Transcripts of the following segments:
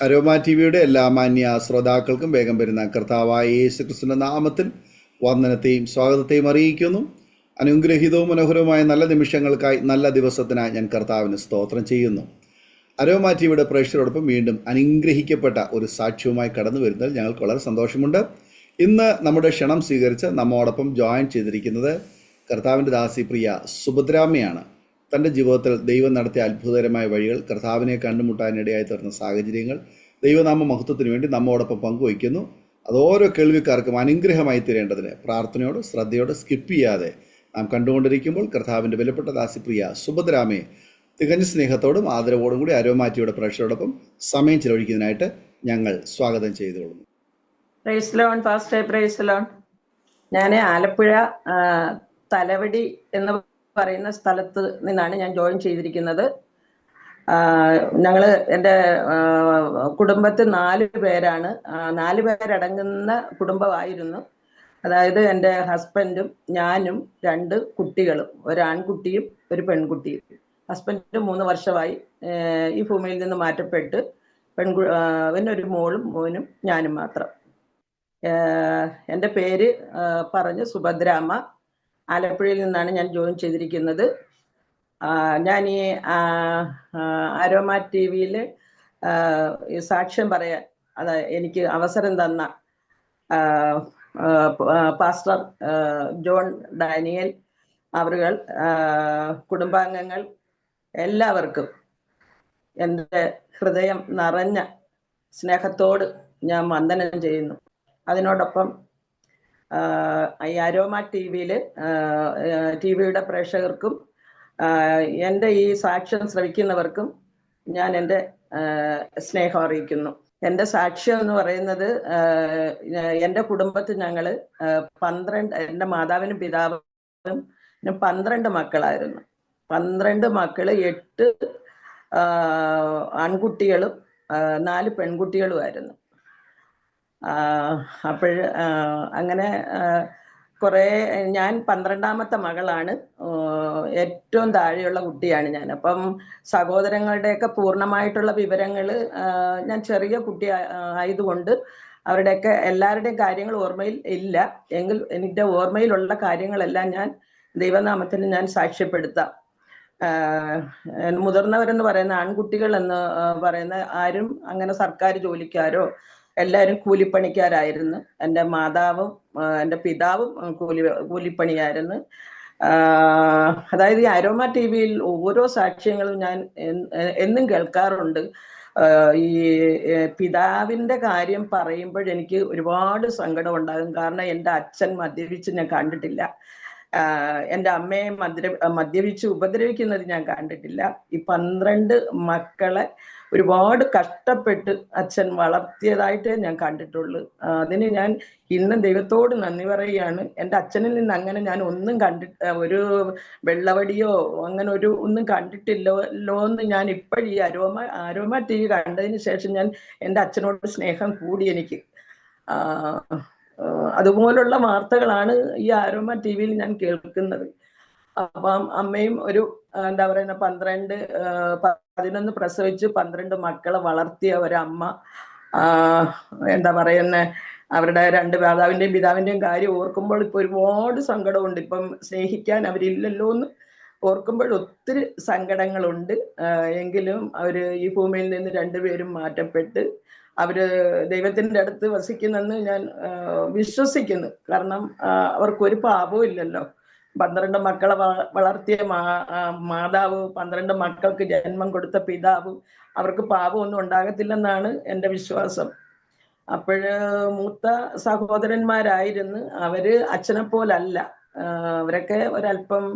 Aroma T വിയുടെ എല്ലാ മാന്യ ശ്രോതാക്കൾക്കും വേഗം വരുന്ന കർത്താവായ യേശു ക്രിസ്തുവിന്റെ നാമത്തിൽ വന്ദനത്തെയും സ്വാഗതത്തെയും അറിയിക്കുന്നു. അനുഗ്രഹീതവും മനോഹരവുമായ നല്ല നിമിഷങ്ങൾക്കായി, നല്ല ദിവസത്തിനായി ഞാൻ കർത്താവിന് സ്തോത്രം ചെയ്യുന്നു. അരോമ ടി വിയുടെ പ്രേക്ഷകരോടൊപ്പം വീണ്ടും അനുഗ്രഹിക്കപ്പെട്ട ഒരു സാക്ഷ്യവുമായി കടന്നു വരുന്നതിൽ ഞങ്ങൾക്ക് വളരെ സന്തോഷമുണ്ട്. ഇന്ന് നമ്മുടെ ക്ഷണം സ്വീകരിച്ച് നമ്മോടൊപ്പം ജോയിൻ ചെയ്തിരിക്കുന്നത് കർത്താവിൻ്റെ ദാസി പ്രിയ സുഭദ്രാമ്മയാണ്. തൻ്റെ ജീവിതത്തിൽ ദൈവം നടത്തിയ അത്ഭുതകരമായ വഴികൾ, കർത്താവിനെ കണ്ടുമുട്ടാനിടയായി തീർന്ന സാഹചര്യങ്ങൾ ദൈവനാമ മഹത്വത്തിന് വേണ്ടി നമ്മോടൊപ്പം പങ്കുവയ്ക്കുന്നു. അത് ഓരോ കേൾവിക്കാർക്കും അനുഗ്രഹമായി തീരേണ്ടതിന് പ്രാർത്ഥനയോട് ശ്രദ്ധയോട് സ്കിപ്പ് ചെയ്യാതെ നാം കണ്ടുകൊണ്ടിരിക്കുമ്പോൾ കർത്താവിൻ്റെ വിലപ്പെട്ട ദാസിപ്രിയ സുഭദ്രാമയെ തികഞ്ഞ സ്നേഹത്തോടും ആദരവോടും കൂടി അരോമ ടി വിയുടെ പ്രേക്ഷകരോടൊപ്പം സമയം ചിലവഴിക്കുന്നതിനായിട്ട് ഞങ്ങൾ സ്വാഗതം ചെയ്തുകൊള്ളുന്നു. Price loan fast price loan. ഞാൻ ആലപ്പുഴ തലവടി എന്ന് പറയുന്ന സ്ഥലത്ത് നിന്നാണ് ഞാൻ ജോയിൻ ചെയ്തിരിക്കുന്നത്. എൻ്റെ കുടുംബത്തിൽ 4 പേരാണ്. 4 പേരടങ്ങുന്ന കുടുംബമായിരുന്നു. അതായത് എൻ്റെ ഹസ്ബൻഡും ഞാനും 2 കുട്ടികളും, ഒരു ആൺകുട്ടിയും ഒരു പെൺകുട്ടിയും. ഹസ്ബൻഡ് 3 വർഷമായി ഈ ഭൂമിയിൽ നിന്ന് മാറ്റപ്പെട്ട്, ഒരു മോളും മോനും ഞാനും മാത്രം. എൻ്റെ പേര് പറഞ്ഞ് സുഭദ്രാമ്മ. ആലപ്പുഴയിൽ നിന്നാണ് ഞാൻ ജോയിൻ ചെയ്തിരിക്കുന്നത്. ഞാൻ ഈ അരോമ ടി വിയിൽ സാക്ഷ്യം പറയാൻ എനിക്ക് അവസരം തന്ന പാസ്റ്റർ ജോൺ ഡാനിയൽ അവരുകൾ, കുടുംബാംഗങ്ങൾ എല്ലാവർക്കും എൻ്റെ ഹൃദയം നിറഞ്ഞ സ്നേഹത്തോട് ഞാൻ വന്ദനം ചെയ്യുന്നു. അതിനോടൊപ്പം ഈ അരോമ ടി വിയുടെ പ്രേക്ഷകർക്കും എൻ്റെ ഈ സാക്ഷ്യം ശ്രവിക്കുന്നവർക്കും ഞാൻ എൻ്റെ സ്നേഹം അറിയിക്കുന്നു. എൻ്റെ സാക്ഷ്യം എന്ന് പറയുന്നത്, എൻ്റെ കുടുംബത്തിൽ ഞങ്ങൾ 12, എൻ്റെ മാതാവിനും പിതാവിനും 12 മക്കളായിരുന്നു. 12 മക്കള്, 8 ആൺകുട്ടികളും 4 പെൺകുട്ടികളുമായിരുന്നു. അങ്ങനെ ഞാൻ 12ാമത്തെ മകളാണ്. ഏറ്റവും താഴെയുള്ള കുട്ടിയാണ് ഞാൻ. അപ്പം സഹോദരങ്ങളുടെയൊക്കെ പൂർണ്ണമായിട്ടുള്ള വിവരങ്ങൾ, ഞാൻ ചെറിയ കുട്ടി ആയതുകൊണ്ട് അവരുടെയൊക്കെ എല്ലാവരുടെയും കാര്യങ്ങൾ ഓർമ്മയിൽ ഇല്ല. എങ്കിൽ എൻ്റെ ഓർമ്മയിലുള്ള കാര്യങ്ങളെല്ലാം ഞാൻ ദൈവനാമത്തിന് ഞാൻ സാക്ഷ്യപ്പെടുത്താം. മുതിർന്നവരെന്ന് പറയുന്ന ആൺകുട്ടികൾ എന്ന് പറയുന്ന ആരും അങ്ങനെ സർക്കാർ ജോലിക്കാരോ, എല്ലാവരും കൂലിപ്പണിക്കാരായിരുന്നു. എൻ്റെ മാതാവും എൻ്റെ പിതാവും കൂലിപ്പണിയായിരുന്നു. അതായത് ഈ അരോമ ടി വിയിൽ ഓരോ സാക്ഷ്യങ്ങളും ഞാൻ എന്നും കേൾക്കാറുണ്ട്. ഈ പിതാവിൻ്റെ കാര്യം പറയുമ്പോൾ എനിക്ക് ഒരുപാട് സങ്കടം ഉണ്ടാകും. കാരണം എൻ്റെ അച്ഛൻ മദ്യപിച്ച് ഞാൻ കണ്ടിട്ടില്ല. എൻ്റെ അമ്മയെ മദ്യപിച്ച് ഉപദ്രവിക്കുന്നത് ഞാൻ കണ്ടിട്ടില്ല. ഈ 12 മക്കളെ ഒരുപാട് കഷ്ടപ്പെട്ട് അച്ഛൻ വളർത്തിയതായിട്ടേ ഞാൻ കണ്ടിട്ടുള്ളൂ. അതിന് ഞാൻ ഇന്നും ദൈവത്തോട് നന്ദി പറയുകയാണ്. എൻ്റെ അച്ഛനിൽ നിന്ന് അങ്ങനെ ഞാൻ ഒന്നും ഒരു വെള്ളവടിയോ അങ്ങനെ ഒന്നും കണ്ടിട്ടില്ലല്ലോ എന്ന് ഞാൻ ഇപ്പോഴും ഈ അരോമ ടി വി കണ്ടതിന് ശേഷം ഞാൻ എൻ്റെ അച്ഛനോട് സ്നേഹം കൂടി എനിക്ക്. അതുപോലുള്ള വാർത്തകളാണ് ഈ അരോമ ടി വിയിൽ ഞാൻ കേൾക്കുന്നത്. അപ്പം അമ്മയും ഒരു 11 പ്രസവിച്ച് 12 മക്കളെ വളർത്തിയ ഒരമ്മ, അവരുടെ 2 മാതാവിൻ്റെയും പിതാവിൻ്റെയും കാര്യം ഓർക്കുമ്പോൾ ഇപ്പൊ ഒരുപാട് സങ്കടമുണ്ട്. ഇപ്പം സ്നേഹിക്കാൻ അവരില്ലല്ലോ എന്ന് ഓർക്കുമ്പോൾ ഒത്തിരി സങ്കടങ്ങളുണ്ട്. എങ്കിലും അവര് ഈ ഭൂമിയിൽ നിന്ന് 2 പേരും മാറ്റപ്പെട്ട് അവര് ദൈവത്തിൻ്റെ അടുത്ത് വസിക്കുന്നെന്ന് ഞാൻ വിശ്വസിക്കുന്നു. കാരണം അവർക്കൊരു പാപവും ഇല്ലല്ലോ. 12 മക്കളെ വളർത്തിയ മാതാവ്, 12 മക്കൾക്ക് ജന്മം കൊടുത്ത പിതാവ്, അവർക്ക് പാപമൊന്നും ഉണ്ടാകത്തില്ലെന്നാണ് എൻ്റെ വിശ്വാസം. മൂത്ത സഹോദരന്മാരായിരുന്നു. അവര് അച്ഛനെ പോലല്ല. അവരൊക്കെ ഒരല്പം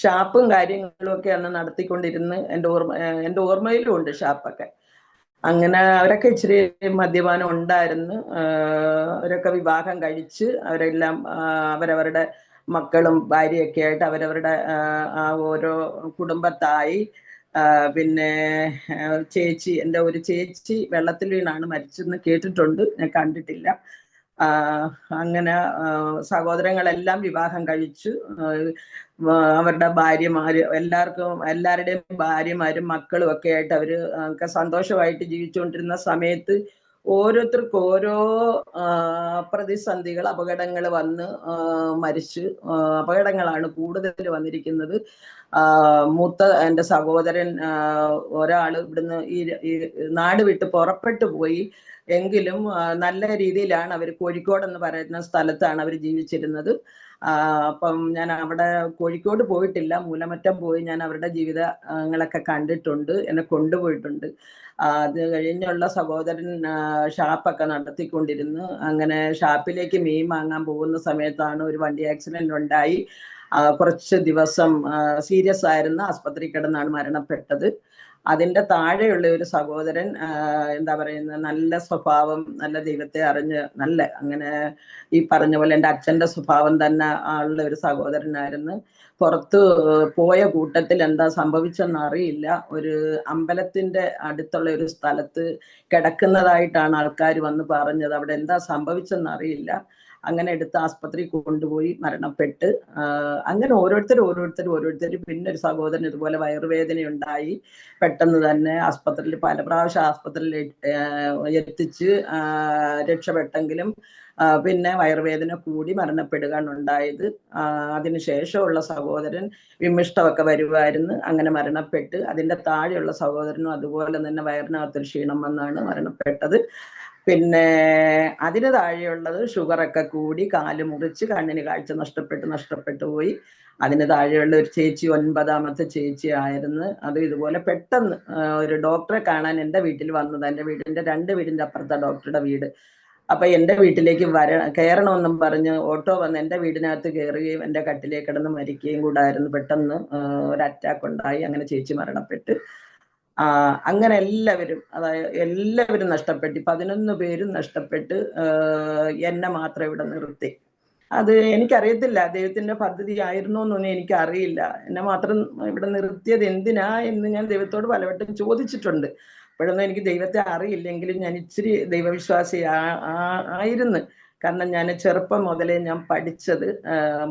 ഷാപ്പും കാര്യങ്ങളും ഒക്കെ അന്ന് നടത്തിക്കൊണ്ടിരുന്ന് എൻ്റെ ഓർമ്മയിലും ഉണ്ട് ഷാപ്പൊക്കെ. അങ്ങനെ അവരൊക്കെ ഇച്ചിരി മദ്യപാനം ഉണ്ടായിരുന്നു. അവരൊക്കെ വിവാഹം കഴിച്ച് അവരെല്ലാം അവരവരുടെ മക്കളും ഭാര്യയൊക്കെ ആയിട്ട് അവരവരുടെ ഓരോ കുടുംബത്തായി. പിന്നെ എൻ്റെ ഒരു ചേച്ചി വെള്ളത്തിൽ വീണാണ് മരിച്ചെന്ന് കേട്ടിട്ടുണ്ട്, ഞാൻ കണ്ടിട്ടില്ല. അങ്ങനെ സഹോദരങ്ങളെല്ലാം വിവാഹം കഴിച്ചു. അവരുടെ ഭാര്യമാര് എല്ലാവരുടെയും ഭാര്യമാരും മക്കളും ഒക്കെ ആയിട്ട് അവര് ഒക്കെ സന്തോഷമായിട്ട് ജീവിച്ചുകൊണ്ടിരുന്ന സമയത്ത് ഓരോരുത്തർക്കും ഓരോ പ്രതിസന്ധികൾ, അപകടങ്ങൾ വന്ന് മരിച്ചു. അപകടങ്ങളാണ് കൂടുതൽ വന്നിരിക്കുന്നത്. മൂത്ത എൻ്റെ സഹോദരൻ ഒരാൾ ഇവിടുന്ന് ഈ നാട് വിട്ട് പുറപ്പെട്ടു പോയി. എങ്കിലും നല്ല രീതിയിലാണ് അവർ, കോഴിക്കോട് എന്ന് പറയുന്ന സ്ഥലത്താണ് അവർ ജീവിച്ചിരുന്നത്. അപ്പം ഞാൻ അവിടെ കോഴിക്കോട് പോയിട്ടില്ല, മൂലമറ്റം പോയി ഞാൻ അവരുടെ ജീവിതങ്ങളൊക്കെ കണ്ടിട്ടുണ്ട്, എന്നെ കൊണ്ടുപോയിട്ടുണ്ട്. അത് കഴിഞ്ഞുള്ള സഹോദരൻ ഷാപ്പൊക്കെ നടത്തിക്കൊണ്ടിരുന്നു. അങ്ങനെ ഷാപ്പിലേക്ക് മീൻ വാങ്ങാൻ പോകുന്ന സമയത്താണ് ഒരു വണ്ടി ആക്സിഡന്റ് ഉണ്ടായി. കുറച്ച് ദിവസം സീരിയസ് ആയിരുന്ന ആസ്പത്രി കിടന്നാണ് മരണപ്പെട്ടത്. അതിൻ്റെ താഴെയുള്ള ഒരു സഹോദരൻ എന്താ പറയുന്നത്, നല്ല സ്വഭാവം, നല്ല ദൈവത്തെ അറിഞ്ഞ് അങ്ങനെ ഈ പറഞ്ഞ പോലെ എൻ്റെ അച്ഛൻ്റെ സ്വഭാവം തന്നെ ഉള്ള ഒരു സഹോദരനായിരുന്നു. പുറത്ത് പോയ കൂട്ടത്തിൽ എന്താ സംഭവിച്ചെന്ന് അറിയില്ല. ഒരു അമ്പലത്തിൻ്റെ അടുത്തുള്ള ഒരു സ്ഥലത്ത് കിടക്കുന്നതായിട്ടാണ് ആൾക്കാർ വന്ന് പറഞ്ഞത്. അവിടെ എന്താ സംഭവിച്ചെന്ന് അറിയില്ല. അങ്ങനെ എടുത്ത് ആസ്പത്രി കൊണ്ടുപോയി മരണപ്പെട്ട്. അങ്ങനെ ഓരോരുത്തർ. പിന്നെ ഒരു സഹോദരൻ ഇതുപോലെ വയറുവേദന ഉണ്ടായി, പെട്ടെന്ന് തന്നെ പല പ്രാവശ്യം ആസ്പത്രിയിൽ എത്തിച്ച് രക്ഷപ്പെട്ടെങ്കിലും പിന്നെ വയറുവേദന കൂടി മരണപ്പെടുകയാണ് ഉണ്ടായത്. അതിനുശേഷമുള്ള സഹോദരൻ വിമിഷ്ടമൊക്കെ വരുമായിരുന്നു, അങ്ങനെ മരണപ്പെട്ട്. അതിൻ്റെ താഴെയുള്ള സഹോദരനും അതുപോലെ തന്നെ വയറിനകത്തൊരു ക്ഷീണം വന്നാണ് മരണപ്പെട്ടത്. പിന്നെ അതിന് താഴെയുള്ളത് ഷുഗറൊക്കെ കൂടി, കാല് മുറിച്ച്, കണ്ണിന് കാഴ്ച നഷ്ടപ്പെട്ടു പോയി. അതിന് താഴെയുള്ള ഒരു ചേച്ചി 9ാമത്തെ ചേച്ചി ആയിരുന്നു. അത് ഇതുപോലെ പെട്ടെന്ന് ഒരു ഡോക്ടറെ കാണാൻ എൻ്റെ വീട്ടിൽ വന്നത്. എൻ്റെ വീടിൻ്റെ 2 വീടിൻ്റെ അപ്പുറത്തെ ഡോക്ടറുടെ വീട്. അപ്പൊ എൻ്റെ വീട്ടിലേക്ക് കയറണമെന്നും പറഞ്ഞ് ഓട്ടോ വന്ന് എൻ്റെ വീടിനകത്ത് കയറുകയും എൻ്റെ കട്ടിലേക്ക് കിടന്ന് മരിക്കുകയും കൂടായിരുന്നു. പെട്ടെന്ന് ഒരു അറ്റാക്ക് ഉണ്ടായി. അങ്ങനെ ചേച്ചി മരണപ്പെട്ട്. അങ്ങനെ എല്ലാവരും നഷ്ടപ്പെട്ടു. 11 പേരും നഷ്ടപ്പെട്ട് എന്നെ മാത്രം ഇവിടെ നിർത്തി. അത് എനിക്കറിയത്തില്ല, ദൈവത്തിന്റെ പദ്ധതി ആയിരുന്നോ എന്നൊന്നും എനിക്കറിയില്ല. എന്നെ മാത്രം ഇവിടെ നിർത്തിയത് എന്തിനാ എന്ന് ഞാൻ ദൈവത്തോട് പലവട്ടം ചോദിച്ചിട്ടുണ്ട്. അപ്പോഴൊന്നും എനിക്ക് ദൈവത്തെ അറിയില്ലെങ്കിലും ഞാൻ ഇച്ചിരി ദൈവവിശ്വാസി ആയിരുന്നു. കാരണം ഞാൻ ചെറുപ്പം മുതലേ ഞാൻ പഠിച്ചത്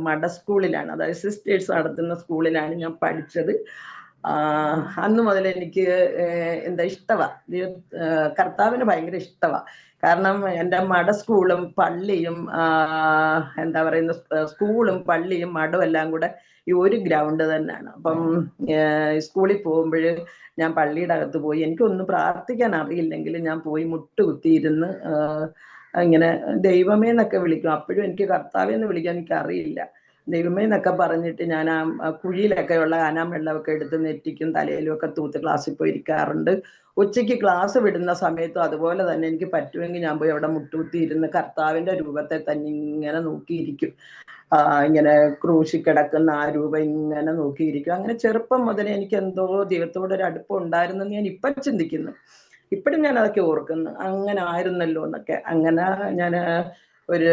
മഠ സ്കൂളിലാണ്, അതായത് സിസ്റ്റേഴ്സ് നടത്തുന്ന സ്കൂളിലാണ് ഞാൻ പഠിച്ചത്. അന്ന് മുതൽ എനിക്ക് എന്താ ഇഷ്ടമാണ്, കർത്താവിന് ഭയങ്കര ഇഷ്ടമാണ്. കാരണം എൻ്റെ മഠ സ്കൂളും പള്ളിയും എന്താ പറയുന്ന സ്കൂളും പള്ളിയും മഠവും എല്ലാം കൂടെ ഈ ഒരു ഗ്രൗണ്ട് തന്നെയാണ്. അപ്പം സ്കൂളിൽ പോകുമ്പോൾ ഞാൻ പള്ളിയുടെ അകത്ത് പോയി, എനിക്കൊന്നും പ്രാർത്ഥിക്കാൻ അറിയില്ലെങ്കിലും ഞാൻ പോയി മുട്ടുകുത്തിയിരുന്ന് ഇങ്ങനെ ദൈവമേ എന്നൊക്കെ വിളിക്കും. അപ്പോഴും എനിക്ക് കർത്താവേ എന്ന് വിളിക്കാൻ എനിക്ക് അറിയില്ല. ദൈവമേ എന്നൊക്കെ പറഞ്ഞിട്ട് ഞാൻ ആ കുഴിയിലൊക്കെ ഉള്ള ആനാം വെള്ളമൊക്കെ എടുത്ത് നെറ്റിക്കും തലയിലും ഒക്കെ തൂത്ത് ക്ലാസ്സിൽ പോയി ഇരിക്കാറുണ്ട്. ഉച്ചയ്ക്ക് ക്ലാസ് വിടുന്ന സമയത്തും അതുപോലെ തന്നെ എനിക്ക് പറ്റുമെങ്കിൽ ഞാൻ പോയി അവിടെ മുട്ടുകുത്തി ഇരുന്ന് കർത്താവിന്റെ രൂപത്തെ തന്നെ ഇങ്ങനെ നോക്കിയിരിക്കും. ഇങ്ങനെ ക്രൂശി കിടക്കുന്ന ആ രൂപം ഇങ്ങനെ നോക്കിയിരിക്കും. അങ്ങനെ ചെറുപ്പം മുതലേ എനിക്ക് എന്തോ ദൈവത്തോട് ഒരു അടുപ്പം ഉണ്ടായിരുന്നെന്ന് ഞാൻ ഇപ്പം ചിന്തിക്കുന്നു. ഇപ്പോഴും ഞാൻ അതൊക്കെ ഓർക്കുന്നു, അങ്ങനെ ആയിരുന്നല്ലോ എന്നൊക്കെ. അങ്ങനെ ഞാൻ ഒരു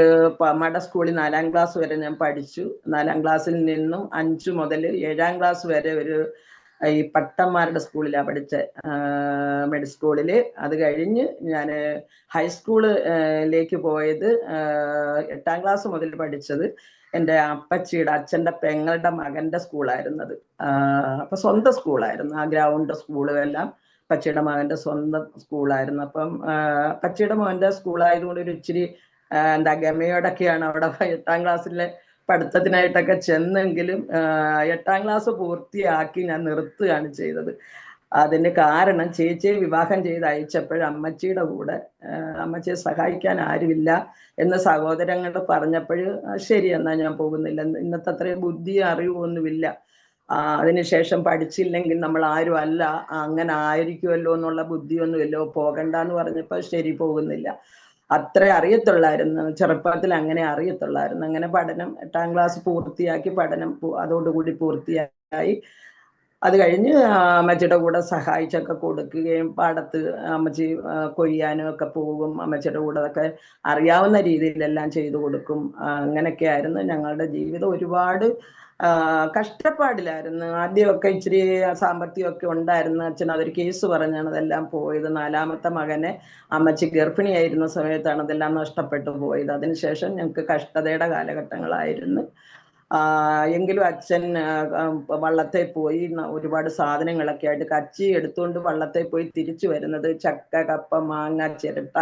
മഠ സ്കൂളിൽ 4ാം ക്ലാസ് വരെ ഞാൻ പഠിച്ചു. 4ാം ക്ലാസ്സിൽ നിന്നും 5 മുതൽ 7ാം ക്ലാസ് വരെ ഒരു ഈ പട്ടന്മാരുടെ സ്കൂളിലാണ് പഠിച്ച, മെഡ് സ്കൂളിൽ. അത് കഴിഞ്ഞ് ഞാൻ ഹൈസ്കൂളിലേക്ക് പോയത് 8ാം ക്ലാസ് മുതൽ പഠിച്ചത് എൻ്റെ അപ്പച്ചിയുടെ അച്ഛൻ്റെ പെങ്ങളുടെ മകൻ്റെ സ്കൂളായിരുന്നത്. അപ്പൊ സ്വന്തം സ്കൂളായിരുന്നു, ആ ഗ്രൗണ്ട് സ്കൂളും എല്ലാം അപ്പച്ചിയുടെ മകൻ്റെ സ്വന്തം സ്കൂളായിരുന്നു. അപ്പം അപ്പച്ചിയുടെ മോൻ്റെ സ്കൂളായതുകൊണ്ട് ഒരു ഇച്ചിരി എന്താ ഗമയോടൊക്കെയാണ് അവിടെ 8ാം ക്ലാസ്സിലെ പഠിത്തത്തിനായിട്ടൊക്കെ ചെന്നെങ്കിലും 8ാം ക്ലാസ് പൂർത്തിയാക്കി ഞാൻ നിർത്തുകയാണ് ചെയ്തത്. അതിന് കാരണം ചേച്ചിയെ വിവാഹം ചെയ്ത് അയച്ചപ്പോൾ അമ്മച്ചിയുടെ കൂടെ അമ്മച്ചിയെ സഹായിക്കാൻ ആരുമില്ല എന്ന് സഹോദരങ്ങൾ പറഞ്ഞപ്പോൾ ശരി എന്നാ ഞാൻ പോകുന്നില്ല, ഇന്നത്തെ അത്രയും ബുദ്ധിയും അറിവൊന്നുമില്ല, അതിനുശേഷം പഠിച്ചില്ലെങ്കിൽ നമ്മൾ ആരും അല്ല, അങ്ങനെ ആയിരിക്കുമല്ലോ എന്നുള്ള ബുദ്ധിയൊന്നുമില്ലോ, പോകണ്ടെന്ന് പറഞ്ഞപ്പോൾ ശരി പോകുന്നില്ല. അത്രേ അറിയത്തുള്ളായിരുന്നു, ചെറുപ്പത്തിൽ അങ്ങനെ അറിയത്തുള്ളായിരുന്നു. അങ്ങനെ പഠനം 8ാം ക്ലാസ് പൂർത്തിയാക്കി, പഠനം അതോടുകൂടി പൂർത്തിയായി. അത് കഴിഞ്ഞ് അമ്മച്ചിയുടെ കൂടെ സഹായിച്ചൊക്കെ കൊടുക്കുകയും പാടത്ത് അമ്മച്ചി കൊയ്യാനും ഒക്കെ പോകും. അമ്മച്ചിയുടെ കൂടെ അതൊക്കെ അറിയാവുന്ന രീതിയിലെല്ലാം ചെയ്തു കൊടുക്കും. അങ്ങനെയൊക്കെ ആയിരുന്നു ഞങ്ങളുടെ ജീവിതം. ഒരുപാട് കഷ്ടപ്പാടിലായിരുന്നു. ആദ്യമൊക്കെ ഇച്ചിരി സാമ്പത്തികമൊക്കെ ഉണ്ടായിരുന്നു. അച്ഛൻ അതൊരു കേസ് പറഞ്ഞാണ് അതെല്ലാം പോയത്. 4ാമത്തെ മകനെ അമ്മച്ചി ഗർഭിണിയായിരുന്ന സമയത്താണ് അതെല്ലാം നഷ്ടപ്പെട്ടു പോയത്. അതിനുശേഷം ഞങ്ങൾക്ക് കഷ്ടതയുടെ കാലഘട്ടങ്ങളായിരുന്നു. എങ്കിലും അച്ഛൻ വള്ളത്തെ പോയി ഒരുപാട് സാധനങ്ങളൊക്കെ ആയിട്ട് കച്ചി എടുത്തുകൊണ്ട് വള്ളത്തെ പോയി തിരിച്ചു വരുന്നത് ചക്ക, കപ്പ, മാങ്ങ, ചിരട്ട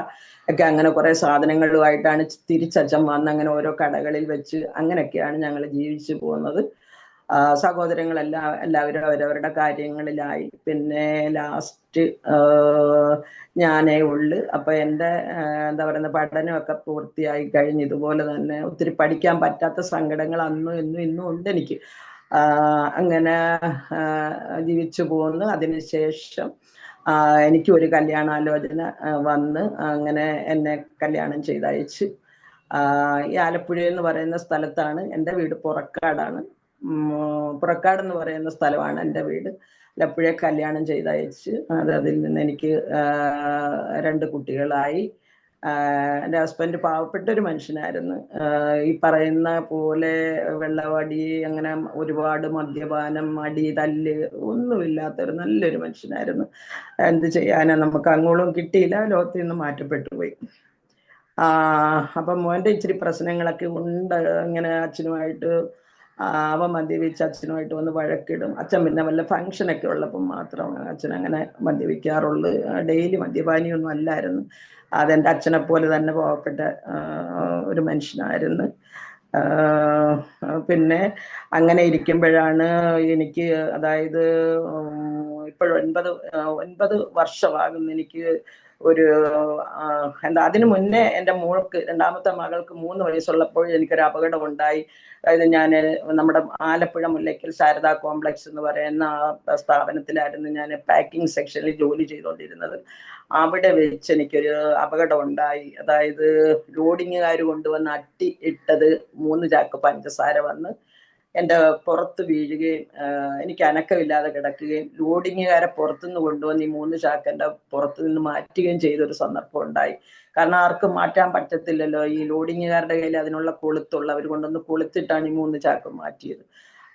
ഒക്കെ അങ്ങനെ കുറെ സാധനങ്ങളുമായിട്ടാണ് തിരിച്ചച്ഛൻ വന്ന് അങ്ങനെ ഓരോ കടകളിൽ വെച്ച് അങ്ങനെയൊക്കെയാണ് ഞങ്ങൾ ജീവിച്ചു പോകുന്നത്. എല്ലാവരും അവരവരുടെ കാര്യങ്ങളിലായി. പിന്നെ ലാസ്റ്റ് ഞാനേ ഉള്ളു. അപ്പൊ എൻ്റെ എന്താ പറയുന്ന പഠനമൊക്കെ പൂർത്തിയായി കഴിഞ്ഞ് ഇതുപോലെ തന്നെ ഒത്തിരി പഠിക്കാൻ പറ്റാത്ത സങ്കടങ്ങൾ അന്നും ഇന്നും ഉണ്ട് എനിക്ക്. അങ്ങനെ ജീവിച്ചു പോകുന്നു. അതിനുശേഷം എനിക്ക് ഒരു കല്യാണാലോചന വന്ന് അങ്ങനെ എന്നെ കല്യാണം ചെയ്തയച്ച് ഈ ആലപ്പുഴ എന്ന് പറയുന്ന സ്ഥലത്താണ് എൻ്റെ വീട്. പുറക്കാടാണ്. പുറക്കാട് എന്ന് പറയുന്ന സ്ഥലമാണ് എൻ്റെ വീട്. ആലപ്പുഴ കല്യാണം ചെയ്തയച്ച് അതിൽ നിന്ന് എനിക്ക് 2 കുട്ടികളായി. എൻ്റെ ഹസ്ബൻഡ് പാവപ്പെട്ട ഒരു മനുഷ്യനായിരുന്നു. ഈ പറയുന്ന പോലെ വെള്ളവടി, അങ്ങനെ ഒരുപാട് മദ്യപാനം, അടി, തല്ല് ഒന്നുമില്ലാത്തൊരു നല്ലൊരു മനുഷ്യനായിരുന്നു. എന്ത് ചെയ്യാനാ, നമുക്ക് അങ്ങോട്ടും കിട്ടിയില്ല, ലോകത്തിൽ നിന്ന് മാറ്റപ്പെട്ടു പോയി. അപ്പം മോൻ്റെ ഇച്ചിരി പ്രശ്നങ്ങളൊക്കെ ഉണ്ട്. ഇങ്ങനെ അച്ഛനുമായിട്ട് അവൻ മദ്യപിച്ച് അച്ഛനുമായിട്ട് വന്ന് വഴക്കിടും. അച്ഛൻ പിന്നെ വല്ല ഫംഗ്ഷനൊക്കെ ഉള്ളപ്പം മാത്രം അച്ഛൻ അങ്ങനെ മദ്യപിക്കാറുള്ളൂ. ഡെയിലി മദ്യപാനിയൊന്നും അല്ലായിരുന്നു. അതെൻ്റെ അച്ഛനെ പോലെ തന്നെ പാവപ്പെട്ട ഒരു മനുഷ്യനായിരുന്നു. പിന്നെ അങ്ങനെ ഇരിക്കുമ്പോഴാണ് എനിക്ക്, അതായത് ഇപ്പോഴും 9 വർഷമാകുന്നു എനിക്ക് ഒരു എന്താ, അതിനു മുന്നേ എൻ്റെ മോൾക്ക് 2ാമത്തെ മകൾക്ക് 3 വയസ്സുള്ളപ്പോൾ എനിക്കൊരു അപകടം ഉണ്ടായി. അതായത് ഞാൻ നമ്മുടെ ആലപ്പുഴ മുല്ലയ്ക്കൽ ശാരദാ കോംപ്ലക്സ് എന്ന് പറയുന്ന ആ സ്ഥാപനത്തിലായിരുന്നു ഞാൻ പാക്കിംഗ് സെക്ഷനിൽ ജോലി ചെയ്തുകൊണ്ടിരുന്നത്. അവിടെ വെച്ച് എനിക്കൊരു അപകടം ഉണ്ടായി. അതായത് ലോഡിങ്ങുകാർ കൊണ്ടുവന്ന് അട്ടി ഇട്ടത് 3 ചാക്ക് പഞ്ചസാര വന്ന് എൻ്റെ പുറത്ത് വീഴുകയും എനിക്ക് അനക്കമില്ലാതെ കിടക്കുകയും ലോഡിങ്ങുകാരെ പുറത്തുനിന്ന് കൊണ്ടുവന്ന് ഈ 3 ചാക്ക് എൻ്റെ പുറത്തു നിന്ന് മാറ്റുകയും ചെയ്തൊരു സന്ദർഭം ഉണ്ടായി. കാരണം ആർക്കും മാറ്റാൻ പറ്റത്തില്ലല്ലോ. ഈ ലോഡിങ്ങുകാരുടെ കയ്യിൽ അതിനുള്ള കൊളുത്തുള്ള, അവർ കൊണ്ടുവന്ന് കൊളുത്തിട്ടാണ് ഈ 3 ചാക്ക് മാറ്റിയത്.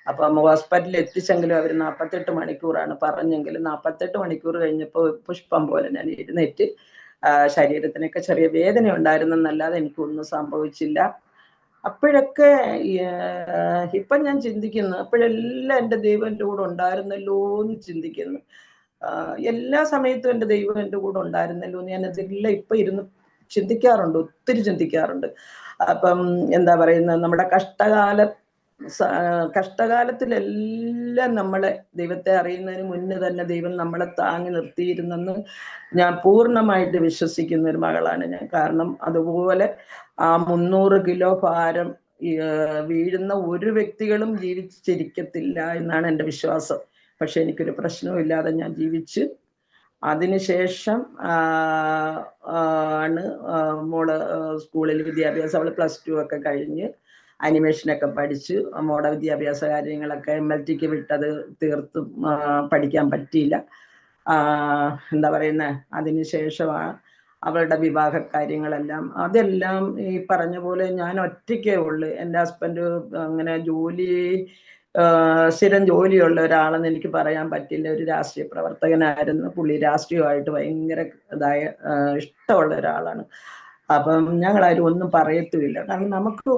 അപ്പം ഹോസ്പിറ്റലിൽ എത്തിച്ചെങ്കിലും അവർ 48 മണിക്കൂറാണ് പറഞ്ഞെങ്കിലും 48 മണിക്കൂർ കഴിഞ്ഞപ്പോൾ പുഷ്പം പോലെ ഞാൻ എഴുന്നേറ്റ്. ശരീരത്തിനൊക്കെ ചെറിയ വേദന ഉണ്ടായിരുന്നെന്നല്ലാതെ എനിക്കൊന്നും സംഭവിച്ചില്ല. അപ്പോഴൊക്കെ ഇപ്പം ഞാൻ ചിന്തിക്കുന്നു, അപ്പോഴെല്ലാം എൻ്റെ ദൈവം എൻ്റെ കൂടെ ഉണ്ടായിരുന്നല്ലോ എന്ന് ചിന്തിക്കുന്നു. എല്ലാ സമയത്തും എൻ്റെ ദൈവം എൻ്റെ കൂടെ ഉണ്ടായിരുന്നല്ലോ എന്ന് ഞാൻ അതെല്ലാം ഇപ്പം ഇരുന്ന് ചിന്തിക്കാറുണ്ട്, ഒത്തിരി ചിന്തിക്കാറുണ്ട്. അപ്പം എന്താ പറയുന്നത്, നമ്മുടെ കഷ്ടകാലത്തിലെല്ലാം നമ്മളെ, ദൈവത്തെ അറിയുന്നതിന് മുന്നേ തന്നെ ദൈവം നമ്മളെ താങ്ങി നിർത്തിയിരുന്നെന്ന് ഞാൻ പൂർണ്ണമായിട്ട് വിശ്വസിക്കുന്ന ഒരു മകളാണ് ഞാൻ. കാരണം അതുപോലെ 300 കിലോ ഭാരം വീഴുന്ന ഒരു വ്യക്തികളും ജീവിച്ചിരിക്കത്തില്ല എന്നാണ് എൻ്റെ വിശ്വാസം. പക്ഷെ എനിക്കൊരു പ്രശ്നവും ഇല്ലാതെ ഞാൻ ജീവിച്ച്. അതിനുശേഷം ആണ് മോള് സ്കൂളിൽ വിദ്യാഭ്യാസം, അവള് +2 ഒക്കെ കഴിഞ്ഞ് അനിമേഷനൊക്കെ പഠിച്ച്. മോളുടെ വിദ്യാഭ്യാസ കാര്യങ്ങളൊക്കെ MLTക്ക് വിട്ടത് തീർത്തും പഠിക്കാൻ പറ്റിയില്ല. എന്താ പറയുന്നത്, അതിനുശേഷമാണ് അവളുടെ വിവാഹ കാര്യങ്ങളെല്ലാം. അതെല്ലാം ഈ പറഞ്ഞ പോലെ ഞാൻ ഒറ്റയ്ക്കേ ഉള്ളു. എൻ്റെ ഹസ്ബൻഡ് അങ്ങനെ സ്ഥിരം ജോലിയുള്ള ഒരാളെന്ന് എനിക്ക് പറയാൻ പറ്റില്ല. ഒരു രാഷ്ട്രീയ പ്രവർത്തകനായിരുന്നു പുള്ളി. രാഷ്ട്രീയമായിട്ട് ഭയങ്കര ഇഷ്ടമുള്ള ഒരാളാണ്. അപ്പം ഞങ്ങളാരും ഒന്നും പറയത്തുമില്ല. കാരണം നമുക്ക്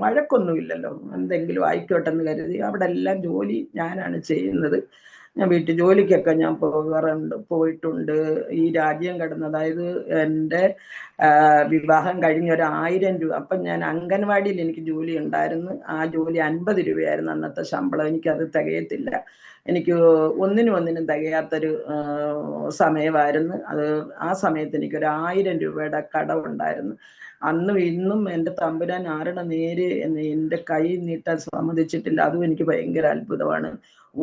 വഴക്കൊന്നുമില്ലല്ലോ. എന്തെങ്കിലും ആയിക്കോട്ടെ എന്ന് കരുതി അവിടെ എല്ലാം ജോലി ഞാനാണ് ചെയ്യുന്നത്. ഞാൻ വീട്ടു ജോലിക്കൊക്കെ ഞാൻ പോയിട്ടുണ്ട്. ഈ രാജ്യം കടന്ന്, അതായത് എൻ്റെ വിവാഹം കഴിഞ്ഞ 1000 രൂപ, അപ്പം ഞാൻ അംഗൻവാടിയിൽ എനിക്ക് ജോലി ഉണ്ടായിരുന്നു. ആ ജോലി 50 രൂപയായിരുന്നു അന്നത്തെ ശമ്പളം. എനിക്കത് തികയത്തില്ല. എനിക്ക് ഒന്നിനും തികയാത്തൊരു സമയമായിരുന്നു അത്. ആ സമയത്ത് എനിക്കൊരു 1000 രൂപയുടെ കടമുണ്ടായിരുന്നു. അന്നും ഇന്നും എൻ്റെ തമ്പുരാൻ ആരുടെ നേരെ എൻ്റെ കൈ നീട്ടാൻ സമ്മതിച്ചിട്ടില്ല. അതും എനിക്ക് ഭയങ്കര അത്ഭുതമാണ്.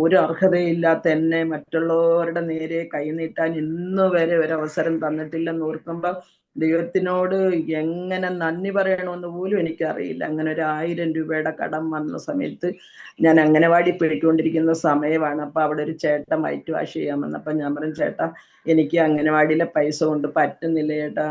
ഒരു അർഹതയില്ലാത്ത എന്നെ മറ്റുള്ളവരുടെ നേരെ കൈനീട്ടാൻ ഇന്ന് വരെ ഒരു അവസരം തന്നിട്ടില്ലെന്ന് ഓർക്കുമ്പോൾ ദൈവത്തിനോട് എങ്ങനെ നന്ദി പറയണമെന്ന് പോലും എനിക്കറിയില്ല. അങ്ങനെ ഒരു 1000 രൂപയുടെ കടം വന്ന സമയത്ത് ഞാൻ അംഗനവാടി പോയിക്കൊണ്ടിരിക്കുന്ന സമയമാണ്. അപ്പൊ അവിടെ ഒരു ചേട്ടൻ വൈറ്റ് വാഷ് ചെയ്യാൻ വന്നപ്പോ ഞാൻ പറഞ്ഞു, ചേട്ടാ എനിക്ക് അംഗനവാടിയിലെ പൈസ കൊണ്ട് പറ്റുന്നില്ല ചേട്ടാ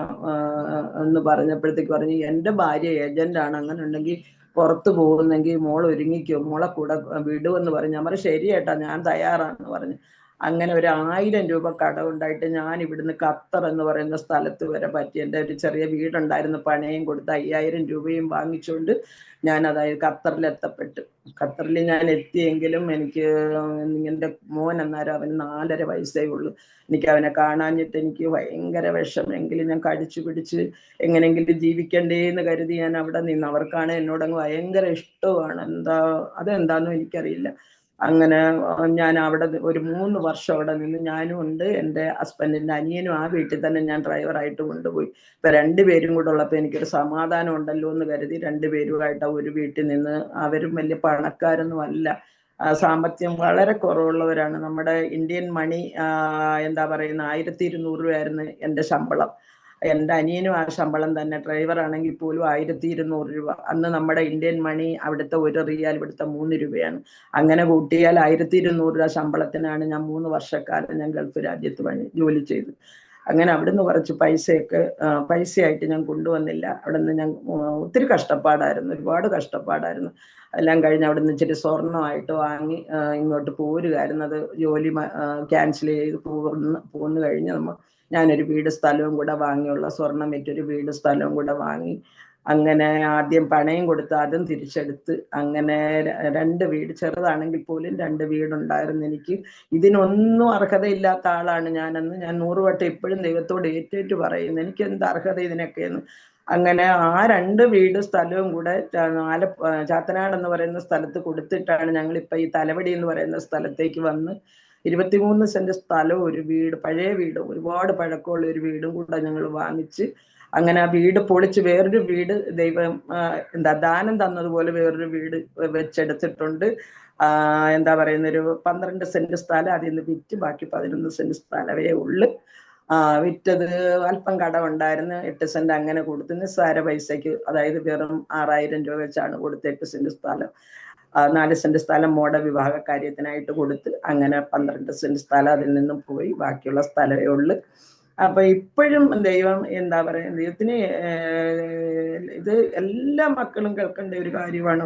എന്ന് പറഞ്ഞപ്പോഴത്തേക്ക് പറഞ്ഞു, എൻ്റെ ഭാര്യ ഏജന്റാണ്, അങ്ങനെ ഉണ്ടെങ്കിൽ പുറത്തു പോകുന്നെങ്കിൽ മോൾ ഒരുങ്ങിക്കോ, മോളെ കൂടെ വിടുമെന്ന് പറഞ്ഞു. ഞാൻ പറഞ്ഞു ശരി ചേട്ടാ ഞാൻ തയ്യാറാണെന്ന് പറഞ്ഞു. അങ്ങനെ ഒരു 1000 രൂപ കടമുണ്ടായിട്ട് ഞാൻ ഇവിടുന്ന് ഖത്തർ എന്ന് പറയുന്ന സ്ഥലത്ത് വരെ പറ്റി. എൻ്റെ ഒരു ചെറിയ വീടുണ്ടായിരുന്നു, പണയം കൊടുത്ത് 5000 രൂപയും വാങ്ങിച്ചുകൊണ്ട് ഞാൻ അതായത് ഖത്തറിൽ എത്തപ്പെട്ടു. ഖത്തറിൽ ഞാൻ എത്തിയെങ്കിലും എനിക്ക് എൻ്റെ മോൻ അന്നേരം അവന് 4.5 വയസ്സേ ഉള്ളൂ. എനിക്ക് അവനെ കാണാഞ്ഞിട്ട് എനിക്ക് ഭയങ്കര വിഷമം. എങ്കിലും ഞാൻ കടിച്ചു പിടിച്ച് എങ്ങനെയെങ്കിലും ജീവിക്കണ്ടേ എന്ന് കരുതി ഞാൻ അവിടെ നിന്ന്. അവർക്കാണ് എന്നോടങ്ങ് ഭയങ്കര ഇഷ്ടമാണ്. അതെന്താണെന്നും എനിക്കറിയില്ല. അങ്ങനെ ഞാൻ അവിടെ ഒരു 3 വർഷം അവിടെ നിന്ന്. ഞാനും ഉണ്ട്, എൻ്റെ ഹസ്ബൻഡിൻ്റെ അനിയനും ആ വീട്ടിൽ തന്നെ ഞാൻ ഡ്രൈവറായിട്ട് കൊണ്ടുപോയി. ഇപ്പൊ 2 പേരും കൂടെ ഉള്ളപ്പോൾ എനിക്കൊരു സമാധാനം ഉണ്ടല്ലോ എന്ന് കരുതി 2 പേരുമായിട്ട് ഒരു വീട്ടിൽ നിന്ന്. അവരും വലിയ പണക്കാരൊന്നും അല്ല, സാമ്പത്തികം വളരെ കുറവുള്ളവരാണ്. നമ്മുടെ ഇന്ത്യൻ മണി എന്താ പറയുന്ന 1200 രൂപയായിരുന്നു എൻ്റെ ശമ്പളം. എൻ്റെ അനിയനും ആ ശമ്പളം തന്നെ, ഡ്രൈവർ ആണെങ്കിൽ പോലും 1200 രൂപ. അന്ന് നമ്മുടെ ഇന്ത്യൻ മണി അവിടുത്തെ 1 റിയാൽ ഇവിടുത്തെ 3 രൂപയാണ്. അങ്ങനെ കൂട്ടിയാൽ 1200 രൂപ ശമ്പളത്തിനാണ് ഞാൻ 3 വർഷക്കാലം ഞാൻ ഗൾഫ് രാജ്യത്ത് ജോലി ചെയ്തു. അങ്ങനെ അവിടുന്ന് കുറച്ച് പൈസയായിട്ട് ഞാൻ കൊണ്ടുവന്നില്ല. അവിടുന്ന് ഞാൻ ഒത്തിരി കഷ്ടപ്പാടായിരുന്നു, ഒരുപാട് കഷ്ടപ്പാടായിരുന്നു. എല്ലാം കഴിഞ്ഞ് അവിടുന്ന് ഇച്ചിരി സ്വർണ്ണമായിട്ട് വാങ്ങി ഇങ്ങോട്ട് പോരുകയായിരുന്നു. അത് ജോലി ക്യാൻസൽ ചെയ്ത് പോന്നു കഴിഞ്ഞ് ഞാനൊരു വീട് സ്ഥലവും കൂടെ വാങ്ങിയുള്ള സ്വർണം വിറ്റൊരു വീട് സ്ഥലവും കൂടെ വാങ്ങി. അങ്ങനെ ആദ്യം പണയം കൊടുത്ത് അതും തിരിച്ചെടുത്ത് അങ്ങനെ 2 വീട്, ചെറുതാണെങ്കിൽ പോലും 2 വീടുണ്ടായിരുന്നു എനിക്ക്. ഇതിനൊന്നും അർഹതയില്ലാത്ത ആളാണ് ഞാനെന്ന് ഞാൻ 100 വട്ടം ഇപ്പോഴും ദൈവത്തോട് ഏറ്റേറ്റ് പറയുന്നു, എനിക്ക് എന്ത് അർഹത ഇതിനൊക്കെയെന്ന്. അങ്ങനെ ആ 2 വീട് സ്ഥലവും കൂടെ ചാത്തനാട് എന്ന് പറയുന്ന സ്ഥലത്ത് കൊടുത്തിട്ടാണ് ഞങ്ങളിപ്പോൾ ഈ തലവടി എന്ന് പറയുന്ന സ്ഥലത്തേക്ക് വന്ന് 23 സെന്റ് സ്ഥലവും ഒരു വീട്, പഴയ വീട്, ഒരുപാട് പഴക്കമുള്ള ഒരു വീടും കൂടെ ഞങ്ങൾ വാങ്ങിച്ച്. അങ്ങനെ ആ വീട് പൊളിച്ച് വേറൊരു വീട് ദൈവം ദാനം തന്നതുപോലെ വേറൊരു വീട് വെച്ചെടുത്തിട്ടുണ്ട്. എന്താ പറയുന്ന ഒരു 12 സെന്റ് സ്ഥലം അതിൽ നിന്ന് വിറ്റ് ബാക്കി 11 സെന്റ് സ്ഥലമേ ഉള്ളു. വിറ്റത് അല്പം കടം ഉണ്ടായിരുന്നു, 8 സെന്റ് അങ്ങനെ കൊടുത്ത് നിസ്സാര പൈസയ്ക്ക്, അതായത് വെറും 6000 രൂപ വെച്ചാണ് കൊടുത്ത് 8 സെന്റ് സ്ഥലം. 4 സെന്റ് സ്ഥലം മോടെ വിവാഹ കാര്യത്തിനായിട്ട് കൊടുത്ത്. അങ്ങനെ 12 സെന്റ് സ്ഥലം അതിൽ നിന്നും പോയി, ബാക്കിയുള്ള സ്ഥലമേ ഉള്ളു. അപ്പൊ ഇപ്പോഴും ദൈവം എന്താ പറയുക, ദൈവത്തിന് ഇത് എല്ലാ മക്കളും കേൾക്കേണ്ട ഒരു കാര്യമാണ്.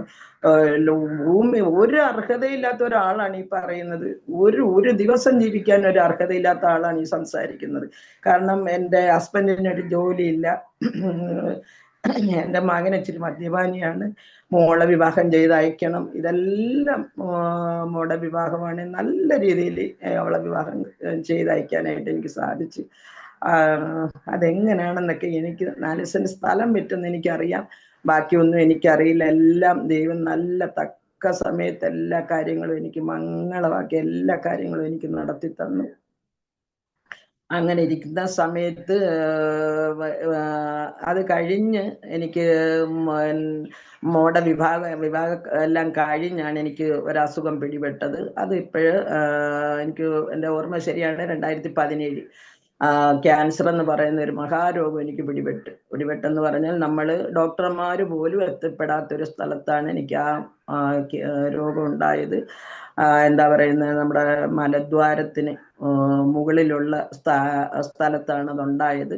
ഭൂമി ഒരു അർഹതയില്ലാത്ത ഒരാളാണ് ഈ പറയുന്നത്. ഒരു ദിവസം ജീവിക്കാൻ ഒരു അർഹതയില്ലാത്ത ആളാണ് ഈ സംസാരിക്കുന്നത്. കാരണം എൻ്റെ ഹസ്ബൻഡിനൊരു ജോലിയില്ല, എൻ്റെ മകൻ ഇച്ചിരി മദ്യപാനിയാണ്, മോളെ വിവാഹം ചെയ്ത് അയക്കണം. ഇതെല്ലാം മോളുടെ വിവാഹമാണ്, നല്ല രീതിയിൽ അവളെ വിവാഹം ചെയ്ത് അയക്കാനായിട്ട് എനിക്ക് സാധിച്ചു. അതെങ്ങനെയാണെന്നൊക്കെ എനിക്ക് 4 സെന്റ് സ്ഥലം വിറ്റെന്ന് എനിക്കറിയാം, ബാക്കിയൊന്നും എനിക്കറിയില്ല. എല്ലാം ദൈവം നല്ല തക്ക സമയത്ത് എല്ലാ കാര്യങ്ങളും എനിക്ക് മംഗളമാക്കി, എല്ലാ കാര്യങ്ങളും എനിക്ക് നടത്തി തന്നു. അങ്ങനെ ഇരിക്കുന്ന സമയത്ത് അത് കഴിഞ്ഞ് എനിക്ക് മോടെ വിവാഹ എല്ലാം കഴിഞ്ഞാണ് എനിക്ക് ഒരസുഖം പിടിപെട്ടത്. അത് ഇപ്പോഴ് എനിക്ക് എൻ്റെ ഓർമ്മ ശരിയാണ് 2017 ക്യാൻസർ എന്ന് പറയുന്ന ഒരു മഹാരോഗം എനിക്ക് പിടിപെട്ടെന്ന് പറഞ്ഞാൽ നമ്മൾ ഡോക്ടർമാർ പോലും എത്തിപ്പെടാത്തൊരു സ്ഥലത്താണ് എനിക്ക് ആ രോഗം ഉണ്ടായത്. എന്താ പറയുന്നത്, നമ്മുടെ മലദ്വാരത്തിന് മുകളിലുള്ള സ്ഥലത്താണ് അതുണ്ടായത്.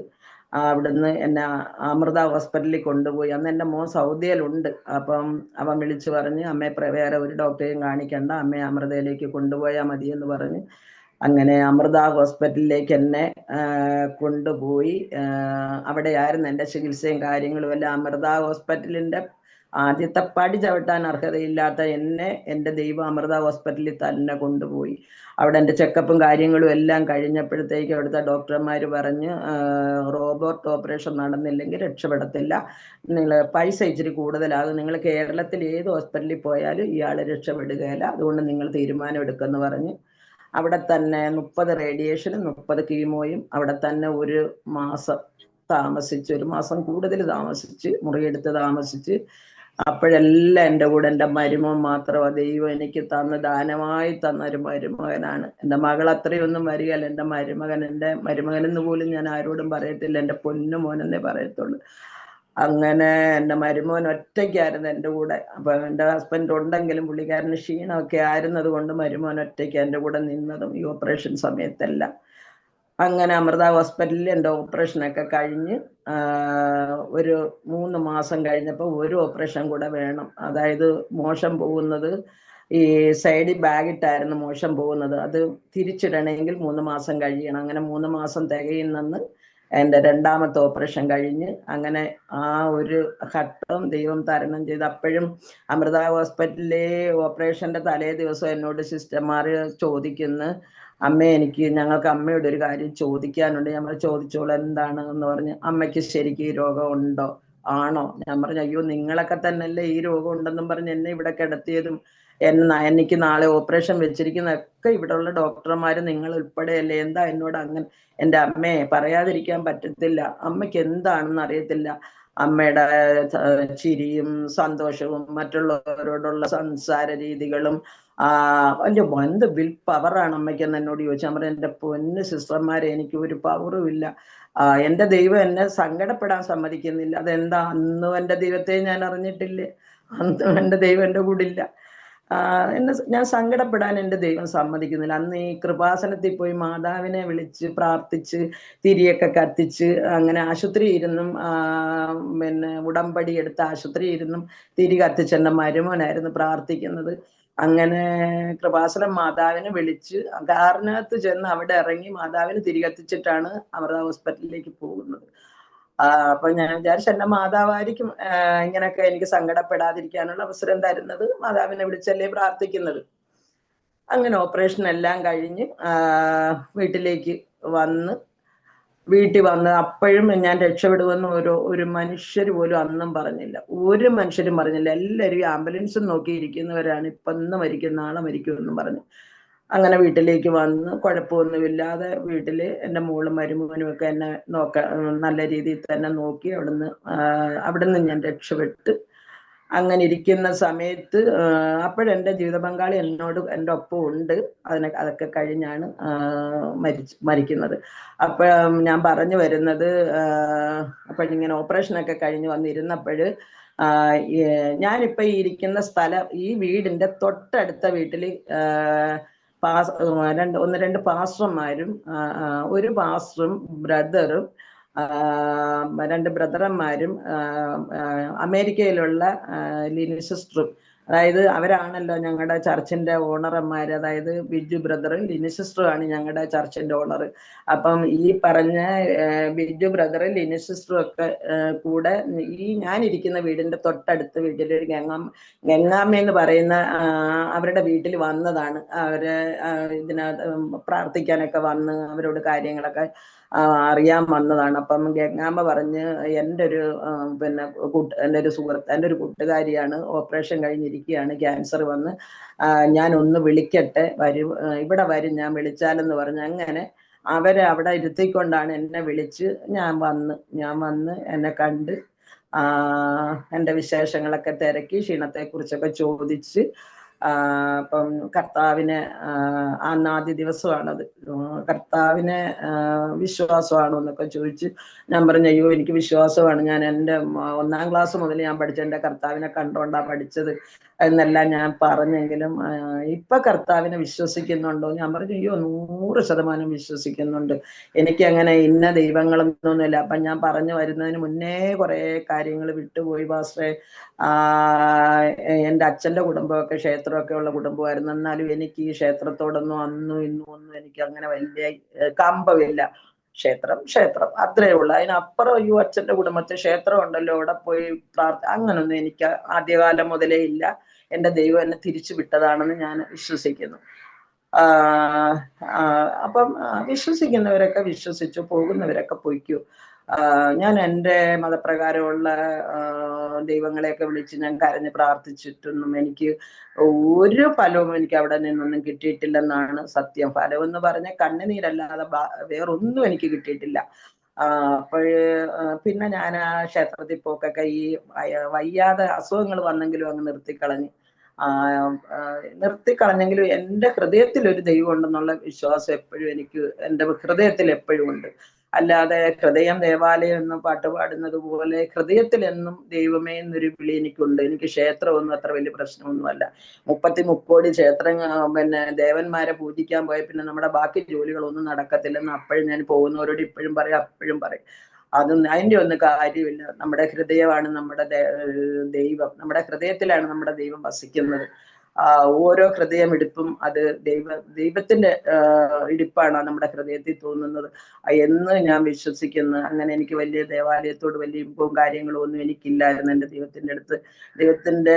അവിടുന്ന് എന്നെ അമൃത ഹോസ്പിറ്റലിൽ കൊണ്ടുപോയി. അന്ന് എൻ്റെ മോൻ സൗദിയിലുണ്ട്. അപ്പം അവൻ വിളിച്ചു പറഞ്ഞ്, അമ്മയെ വേറെ ഒരു ഡോക്ടറെയും കാണിക്കണ്ട, അമ്മയെ അമൃതയിലേക്ക് കൊണ്ടുപോയാൽ മതി എന്ന് പറഞ്ഞ് അങ്ങനെ അമൃത ഹോസ്പിറ്റലിലേക്ക് എന്നെ കൊണ്ടുപോയി. അവിടെയായിരുന്നു എൻ്റെ ചികിത്സയും കാര്യങ്ങളും എല്ലാം. അമൃത ഹോസ്പിറ്റലിൻ്റെ ആദ്യത്തെ പടി ചവിട്ടാൻ അർഹതയില്ലാത്ത എന്നെ എൻ്റെ ദൈവം അമൃത ഹോസ്പിറ്റലിൽ തന്നെ കൊണ്ടുപോയി. അവിടെ എൻ്റെ ചെക്കപ്പും കാര്യങ്ങളും എല്ലാം കഴിഞ്ഞപ്പോഴത്തേക്ക് അവിടുത്തെ ഡോക്ടർമാർ പറഞ്ഞ്, റോബോട്ട് ഓപ്പറേഷൻ നടന്നില്ലെങ്കിൽ രക്ഷപ്പെടത്തില്ല, നിങ്ങൾ പൈസ ഇച്ചിരി കൂടുതലാകും, നിങ്ങൾ കേരളത്തിൽ ഏത് ഹോസ്പിറ്റലിൽ പോയാലും ഇയാൾ രക്ഷപ്പെടുകയില്ല, അതുകൊണ്ട് നിങ്ങൾ തീരുമാനം എടുക്കുമെന്ന് പറഞ്ഞ് അവിടെ തന്നെ 30 റേഡിയേഷനും 30 കീമോയും അവിടെ തന്നെ 1 മാസം താമസിച്ച്, 1 മാസം കൂടുതൽ താമസിച്ച്, മുറിയെടുത്ത് താമസിച്ച് അപ്പോഴെല്ലാം എൻ്റെ കൂടെ എൻ്റെ മരുമോൻ മാത്രമാണ്. ദൈവം എനിക്ക് ദാനമായി തന്ന ഒരു മരുമകനാണ്. എൻ്റെ മകൾ അത്രയൊന്നും വരികയല്ല. എൻ്റെ മരുമകനെന്ന് പോലും ഞാൻ ആരോടും പറയത്തില്ല, എൻ്റെ പൊന്നു മോനെന്നേ പറയത്തുള്ളൂ. അങ്ങനെ എൻ്റെ മരുമോൻ ഒറ്റയ്ക്കായിരുന്നു എൻ്റെ കൂടെ. അപ്പൊ എൻ്റെ ഹസ്ബൻഡ് ഉണ്ടെങ്കിലും പുള്ളിക്കാരന് ക്ഷീണമൊക്കെ ആയിരുന്നത് കൊണ്ട് മരുമോൻ ഒറ്റയ്ക്ക് എൻ്റെ കൂടെ നിന്നതും ഈ ഓപ്പറേഷൻ സമയത്തെല്ലാം. അങ്ങനെ അമൃത ഹോസ്പിറ്റലിൽ എൻ്റെ ഓപ്പറേഷനൊക്കെ കഴിഞ്ഞ് ഒരു 3 മാസം കഴിഞ്ഞപ്പോൾ ഒരു ഓപ്പറേഷൻ കൂടെ വേണം. അതായത് മോശം പോകുന്നത് ഈ സൈഡിൽ ബാഗിട്ടായിരുന്നു മോശം പോകുന്നത്. അത് തിരിച്ചിടണമെങ്കിൽ 3 മാസം കഴിയണം. അങ്ങനെ 3 മാസം തികയുന്നെന്ന് എൻ്റെ 2ാമത്തെ ഓപ്പറേഷൻ കഴിഞ്ഞ് അങ്ങനെ ആ ഒരു ഘട്ടം ദൈവം തരണം ചെയ്ത്. അപ്പോഴും അമൃത ഹോസ്പിറ്റലിലെ ഓപ്പറേഷൻ്റെ തലേ ദിവസം എന്നോട് സിസ്റ്റർമാർ ചോദിക്കുന്നു, അമ്മേ ഞങ്ങൾക്ക് അമ്മയോട് ഒരു കാര്യം ചോദിക്കാനുണ്ട്. ഞാൻ ചോദിച്ചോളൂ എന്താണ് എന്ന് പറഞ്ഞ്, അമ്മയ്ക്ക് ശരിക്കും ഈ രോഗം ഉണ്ടോ ആണോ? ഞാൻ പറഞ്ഞു, അയ്യോ നിങ്ങളൊക്കെ തന്നെയല്ലേ ഈ രോഗം ഉണ്ടെന്നും പറഞ്ഞ് എന്നെ ഇവിടെ കിടത്തിയതും എനിക്ക് നാളെ ഓപ്പറേഷൻ വെച്ചിരിക്കുന്നതൊക്കെ ഇവിടെ ഉള്ള ഡോക്ടർമാർ നിങ്ങൾ ഉൾപ്പെടെയല്ലേ, എന്താ എന്നോട് അങ്ങനെ? എൻ്റെ അമ്മയെ പറയാതിരിക്കാൻ പറ്റത്തില്ല, അമ്മയ്ക്ക് എന്താണെന്ന് അറിയത്തില്ല. അമ്മയുടെ ചിരിയും സന്തോഷവും മറ്റുള്ളവരോടുള്ള സംസാര രീതികളും വലിയ വന്ത് വിൽ പവറാണ് അമ്മയ്ക്കെന്ന് എന്നോട് ചോദിച്ചാൽ പറയാം. എൻ്റെ പൊന്ന് സിസ്റ്റർമാരെ, എനിക്ക് ഒരു പവറും ഇല്ല. എൻ്റെ ദൈവം എന്നെ സങ്കടപ്പെടാൻ സമ്മതിക്കുന്നില്ല. അതെന്താ? അന്നും എൻ്റെ ദൈവത്തെ ഞാൻ അറിഞ്ഞിട്ടില്ലേ, അന്നും എൻ്റെ ദൈവം എൻ്റെ കൂടെ ഇല്ല. ഞാൻ സങ്കടപ്പെടാൻ എൻ്റെ ദൈവം സമ്മതിക്കുന്നില്ല. അന്ന് ഈ കൃപാസനത്തിൽ പോയി മാതാവിനെ വിളിച്ച് പ്രാർത്ഥിച്ച് തിരിയൊക്കെ കത്തിച്ച് അങ്ങനെ ആശുപത്രി ഇരുന്നും ഉടമ്പടി എടുത്ത് ആശുപത്രി ഇരുന്നും തിരി കത്തിച്ച് എൻ്റെ മരുമോനായിരുന്നു പ്രാർത്ഥിക്കുന്നത്. അങ്ങനെ കൃപാസനം മാതാവിനെ വിളിച്ച് കാറിനകത്ത് ചെന്ന് അവിടെ ഇറങ്ങി മാതാവിന് തിരി കത്തിച്ചിട്ടാണ് അമൃത ഹോസ്പിറ്റലിലേക്ക് പോകുന്നത്. അപ്പൊ ഞാൻ വിചാരിച്ചു എന്റെ മാതാവായിരിക്കും ഇങ്ങനെയൊക്കെ എനിക്ക് സങ്കടപ്പെടാതിരിക്കാനുള്ള അവസരം തരുന്നത്, മാതാവിനെ വിളിച്ചല്ലേ പ്രാർത്ഥിക്കുന്നത്. അങ്ങനെ ഓപ്പറേഷൻ എല്ലാം കഴിഞ്ഞ് വീട്ടിൽ വന്ന് അപ്പോഴും ഞാൻ രക്ഷപ്പെടുമെന്ന് ഒരു മനുഷ്യർ പോലും അന്നും പറഞ്ഞില്ല. ഒരു മനുഷ്യരും പറഞ്ഞില്ല. എല്ലാവരും ആംബുലൻസും നോക്കിയിരിക്കുന്നവരാണ്. ഇപ്പം ഇന്ന് മരിക്കും നാളെ മരിക്കുമെന്നും പറഞ്ഞു. അങ്ങനെ വീട്ടിലേക്ക് വന്ന് കുഴപ്പമൊന്നുമില്ലാതെ വീട്ടിൽ എൻ്റെ മോളും മരുമകനും ഒക്കെ എന്നെ നല്ല രീതിയിൽ തന്നെ നോക്കി. അവിടുന്ന് ഞാൻ രക്ഷപ്പെട്ട് അങ്ങനെ ഇരിക്കുന്ന സമയത്ത് അപ്പോഴെൻ്റെ ജീവിത പങ്കാളി എൻ്റെ ഒപ്പം ഉണ്ട്. അതൊക്കെ കഴിഞ്ഞാണ് മരിക്കുന്നത്. അപ്പം ഞാൻ പറഞ്ഞു വരുന്നത്, അപ്പോഴിങ്ങനെ ഓപ്പറേഷനൊക്കെ കഴിഞ്ഞ് വന്നിരുന്നപ്പോൾ ഞാനിപ്പോൾ ഈ ഇരിക്കുന്ന സ്ഥലം, ഈ വീടിൻ്റെ തൊട്ടടുത്ത വീട്ടിൽ ഒന്ന് രണ്ട് പാസ്റ്റർമാരും ഒരു പാസ്റ്ററും ബ്രദറും 2 ബ്രദറന്മാരും അമേരിക്കയിലുള്ള ലിനി സിസ്റ്ററും, അതായത് അവരാണല്ലോ ഞങ്ങളുടെ ചർച്ചിന്റെ ഓണർമാർ. അതായത് ബിജു ബ്രദറും ലിനി സിസ്റ്ററുമാണ് ഞങ്ങളുടെ ചർച്ചിന്റെ ഓണർ. അപ്പം ഈ പറഞ്ഞ ബിജു ബ്രദറും ലിനി സിസ്റ്ററും ഒക്കെ കൂടെ ഈ ഞാനിരിക്കുന്ന വീടിന്റെ തൊട്ടടുത്ത വീട്ടിലൊരു ഗംഗാമ്മ എന്ന് പറയുന്ന അവരുടെ വീട്ടിൽ വന്നതാണ്. അവര് ഇതിനകത്ത് പ്രാർത്ഥിക്കാനൊക്കെ വന്ന് അവരോട് കാര്യങ്ങളൊക്കെ അറിയാൻ വന്നതാണ്. അപ്പം ഗംഗാമ്മ പറഞ്ഞ് എൻ്റെ ഒരു സുഹൃത്ത്, എൻ്റെ ഒരു കൂട്ടുകാരിയാണ്, ഓപ്പറേഷൻ കഴിഞ്ഞിരിക്കുകയാണ്, ക്യാൻസർ വന്ന്, ഞാൻ ഒന്ന് വിളിക്കട്ടെ, ഇവിടെ വരും, ഞാൻ വിളിച്ചാലെന്ന് പറഞ്ഞ് അങ്ങനെ അവരെ അവിടെ ഇരുത്തിക്കൊണ്ടാണ് എന്നെ വിളിച്ച് ഞാൻ വന്ന് എന്നെ കണ്ട് എൻ്റെ വിശേഷങ്ങളൊക്കെ തിരക്കി ക്ഷീണത്തെക്കുറിച്ചൊക്കെ ചോദിച്ച് അപ്പം കർത്താവിനെ ആദ്യ ദിവസമാണത്, കർത്താവിനെ വിശ്വാസമാണോ എന്നൊക്കെ ചോദിച്ച് ഞാൻ പറഞ്ഞു, അയ്യോ എനിക്ക് വിശ്വാസമാണ്, ഞാൻ എൻ്റെ 1ാം ക്ലാസ് മുതൽ ഞാൻ പഠിച്ച എൻ്റെ കർത്താവിനെ കണ്ടോണ്ടാണ് പഠിച്ചത് എന്നെല്ലാം ഞാൻ പറഞ്ഞെങ്കിലും ഇപ്പൊ കർത്താവിനെ വിശ്വസിക്കുന്നുണ്ടോ? ഞാൻ പറഞ്ഞു, അയ്യോ 100% വിശ്വസിക്കുന്നുണ്ട്, എനിക്ക് അങ്ങനെ ഇന്ന ദൈവങ്ങളൊന്നുമില്ല. അപ്പൊ ഞാൻ പറഞ്ഞു വരുന്നതിന് മുന്നേ കുറെ കാര്യങ്ങൾ വിട്ടുപോയി പാസ്റ്ററെ. എൻ്റെ അച്ഛൻ്റെ കുടുംബമൊക്കെ ക്ഷേത്രമൊക്കെ ഉള്ള കുടുംബമായിരുന്നു. എന്നാലും എനിക്ക് ഈ ക്ഷേത്രത്തോടൊന്നും അന്നും ഇന്നും ഒന്നും എനിക്ക് അങ്ങനെ വലിയ കമ്പമില്ല. ക്ഷേത്രം അത്രേ ഉള്ളു. അതിനപ്പുറം അയ്യോ അച്ഛൻ്റെ കുടുംബത്തിൽ ക്ഷേത്രം ഉണ്ടല്ലോ അവിടെ പോയി അങ്ങനൊന്നും എനിക്ക് ആദ്യകാലം മുതലേ ഇല്ല. എൻ്റെ ദൈവം എന്നെ തിരിച്ചു വിട്ടതാണെന്ന് ഞാൻ വിശ്വസിക്കുന്നു. അപ്പം വിശ്വസിക്കുന്നവരൊക്കെ വിശ്വസിച്ചു, പോകുന്നവരൊക്കെ പൊയ്ക്കൂ. ഞാൻ എൻ്റെ മതപ്രകാരമുള്ള ദൈവങ്ങളെയൊക്കെ വിളിച്ച് ഞാൻ കരഞ്ഞ് പ്രാർത്ഥിച്ചിട്ടൊന്നും എനിക്ക് ഒരു ഫലവും എനിക്ക് അവിടെ നിന്നൊന്നും കിട്ടിയിട്ടില്ലെന്നാണ് സത്യം. ഫലം എന്ന് പറഞ്ഞാൽ കണ്ണുനീരല്ലാതെ വേറൊന്നും എനിക്ക് കിട്ടിയിട്ടില്ല. അപ്പോഴ് പിന്നെ ഞാൻ ആ ക്ഷേത്രത്തിൽ പോക്കൊക്കെ ഈ വയ്യാതെ അസുഖങ്ങൾ വന്നെങ്കിലും അങ്ങ് നിർത്തിക്കളഞ്ഞ്. നിർത്തിക്കളഞ്ഞെങ്കിലും എൻ്റെ ഹൃദയത്തിൽ ഒരു ദൈവം ഉണ്ടെന്നുള്ള വിശ്വാസം എപ്പോഴും എനിക്ക് എൻ്റെ ഹൃദയത്തിൽ എപ്പോഴും ഉണ്ട്. അല്ലാതെ ഹൃദയം ദേവാലയം എന്ന പാട്ട് പാടുന്നത് പോലെ ഹൃദയത്തിൽ എന്നും ദൈവമേ എന്നൊരു വിളി എനിക്കുണ്ട്. എനിക്ക് ക്ഷേത്രമൊന്നും അത്ര വലിയ പ്രശ്നമൊന്നുമല്ല. 33 ക്ഷേത്രങ്ങൾ പിന്നെ ദേവന്മാരെ പൂജിക്കാൻ പോയ പിന്നെ നമ്മുടെ ബാക്കി ജോലികളൊന്നും നടക്കത്തില്ലെന്ന് അപ്പോഴും ഞാൻ പോകുന്നവരോട് ഇപ്പോഴും പറയും, അപ്പോഴും പറയും. അതിൻ്റെ ഒന്നും കാര്യമില്ല. നമ്മുടെ ഹൃദയമാണ് നമ്മുടെ ദൈവം. നമ്മുടെ ഹൃദയത്തിലാണ് നമ്മുടെ ദൈവം വസിക്കുന്നത്. ഓരോ ഹൃദയമിടിപ്പും അത് ദൈവത്തിന്റെ ഇടിപ്പാണ് നമ്മുടെ ഹൃദയത്തിൽ തോന്നുന്നത് എന്ന് ഞാൻ വിശ്വസിക്കുന്നു. അങ്ങനെ എനിക്ക് വലിയ ദേവാലയത്തോട് വലിയ ഇമ്പവും കാര്യങ്ങളും ഒന്നും എനിക്കില്ലായിരുന്നു. എൻ്റെ ദൈവത്തിന്റെ അടുത്ത് ദൈവത്തിന്റെ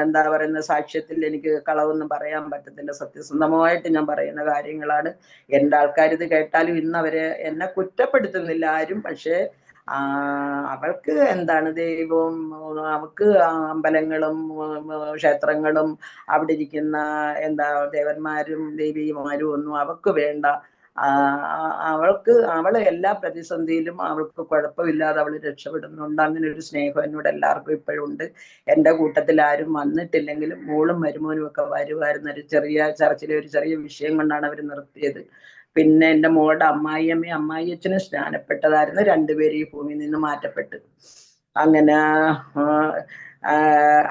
എന്താ പറയുന്ന സാക്ഷ്യത്തിൽ എനിക്ക് കളവൊന്നും പറയാൻ പറ്റത്തില്ല. സത്യസന്ധമായിട്ട് ഞാൻ പറയുന്ന കാര്യങ്ങളാണ്. എൻ്റെ ആൾക്കാർ ഇത് കേട്ടാലും ഇന്ന് അവരെ എന്നെ കുറ്റപ്പെടുത്തുന്നില്ല ആരും. പക്ഷേ അവൾക്ക് എന്താണ് ദൈവവും അവൾക്ക് അമ്പലങ്ങളും ക്ഷേത്രങ്ങളും അവിടെ ഇരിക്കുന്ന എന്താ ദേവന്മാരും ദേവിമാരും ഒന്നും അവൾക്ക് വേണ്ട. അവള് എല്ലാ പ്രതിസന്ധിയിലും അവൾക്ക് കുഴപ്പമില്ലാതെ അവൾ രക്ഷപ്പെടുന്നുണ്ട്. അങ്ങനെ ഒരു സ്നേഹം എന്നോട് എല്ലാവർക്കും ഇപ്പോഴും ഉണ്ട്. എൻ്റെ കൂട്ടത്തിൽ ആരും വന്നിട്ടില്ലെങ്കിലും മോളും മരുമോനും ഒക്കെ വരുമായിരുന്നു. ഒരു ചെറിയ ചർച്ചിലെ ഒരു ചെറിയ വിഷയം കൊണ്ടാണ് അവർ നിർത്തിയത്. പിന്നെ എൻ്റെ മോളുടെ അമ്മായിയമ്മയും അമ്മായിയച്ഛനും സ്നാനപ്പെട്ടതായിരുന്നു. രണ്ടുപേരും ഈ ഭൂമിയിൽ നിന്ന് മാറ്റപ്പെട്ടു. അങ്ങനെ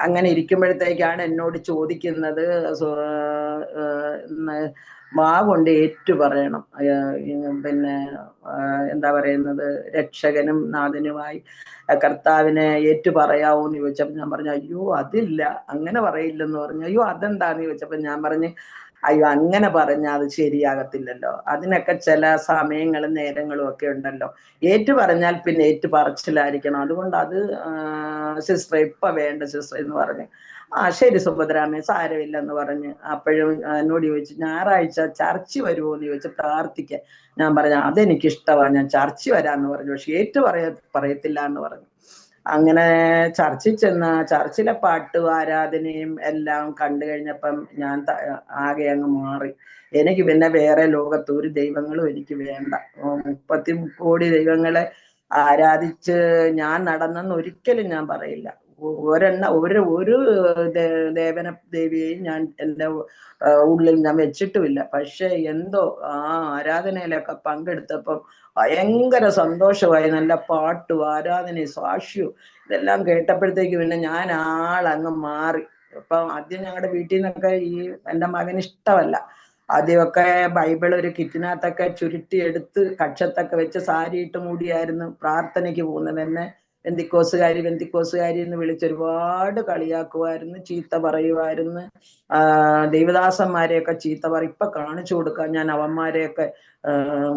അങ്ങനെ ഇരിക്കുമ്പോഴത്തേക്കാണ് എന്നോട് ചോദിക്കുന്നത്, മാ കൊണ്ട് ഏറ്റു പറയണം, പിന്നെ എന്താ പറയുന്നത്, രക്ഷകനും നാഥനുമായി കർത്താവിനെ ഏറ്റു പറയാവോ എന്ന് ചോദിച്ചപ്പോൾ ഞാൻ പറഞ്ഞു, അയ്യോ അതില്ല, അങ്ങനെ പറയില്ലെന്ന് പറഞ്ഞു. അയ്യോ അതെന്താന്ന് ചോദിച്ചപ്പോൾ ഞാൻ പറഞ്ഞു, അയ്യോ അങ്ങനെ പറഞ്ഞാൽ അത് ശരിയാകത്തില്ലല്ലോ, അതിനൊക്കെ ചില സമയങ്ങളും നേരങ്ങളും ഒക്കെ ഉണ്ടല്ലോ. ഏറ്റു പറഞ്ഞാൽ പിന്നെ ഏറ്റു പറച്ചിലായിരിക്കണം. അതുകൊണ്ട് അത് സിസ്റ്റർ ഇപ്പൊ വേണ്ട സിസ്റ്റർ എന്ന് പറഞ്ഞു. ശരി സുഭദ്രാമേ, സാരമില്ലെന്ന് പറഞ്ഞ്. അപ്പോഴും എന്നോട് ചോദിച്ചു, ഞായറാഴ്ച ചർച്ച് വരുമോ എന്ന് ചോദിച്ചു, പ്രാർത്ഥിക്കാൻ. ഞാൻ പറഞ്ഞു അതെനിക്കിഷ്ടമാണ്, ഞാൻ ചർച്ച് വരാമെന്ന് പറഞ്ഞു. പക്ഷെ ഏറ്റു പറയത്തില്ല എന്ന് പറഞ്ഞു. അങ്ങനെ ചർച്ചിൽ ചെന്ന ചർച്ചിലെ പാട്ടും ആരാധനയും എല്ലാം കണ്ടു കഴിഞ്ഞപ്പം ഞാൻ ആകെ അങ്ങ് മാറി. എനിക്ക് പിന്നെ വേറെ ലോകത്ത് ഒരു ദൈവങ്ങളും എനിക്ക് വേണ്ട. 30 കോടി ദൈവങ്ങളെ ആരാധിച്ച് ഞാൻ നടന്നെന്ന് ഒരിക്കലും ഞാൻ പറയില്ല. ഒരു ദേവിയെയും ഞാൻ എൻ്റെ ഉള്ളിൽ ഞാൻ വെച്ചിട്ടുമില്ല. പക്ഷെ എന്തോ ആ ആരാധനയിലൊക്കെ പങ്കെടുത്തപ്പം ഭയങ്കര സന്തോഷമായി. നല്ല പാട്ടും ആരാധനയും സാക്ഷ്യവും ഇതെല്ലാം കേട്ടപ്പോഴത്തേക്ക് പിന്നെ ഞാൻ ആളങ്ങ് മാറി. ഇപ്പം ആദ്യം ഞങ്ങളുടെ വീട്ടിൽ നിന്നൊക്കെ ഈ എൻ്റെ മകന് ഇഷ്ടമല്ല. ആദ്യമൊക്കെ ബൈബിൾ ഒരു കിറ്റിനകത്തൊക്കെ ചുരുട്ടിയെടുത്ത് കക്ഷത്തൊക്കെ വെച്ച് സാരിയിട്ട് മൂടിയായിരുന്നു പ്രാർത്ഥനയ്ക്ക് പോകുന്നത്. എന്നെ വെന്തിക്കോസുകാരി എന്ന് വിളിച്ച് ഒരുപാട് കളിയാക്കുമായിരുന്നു, ചീത്ത പറയുമായിരുന്നു. ദൈവദാസന്മാരെയൊക്കെ ചീത്ത പറയും. ഇപ്പൊ കാണിച്ചു കൊടുക്കാൻ ഞാൻ അവന്മാരെയൊക്കെ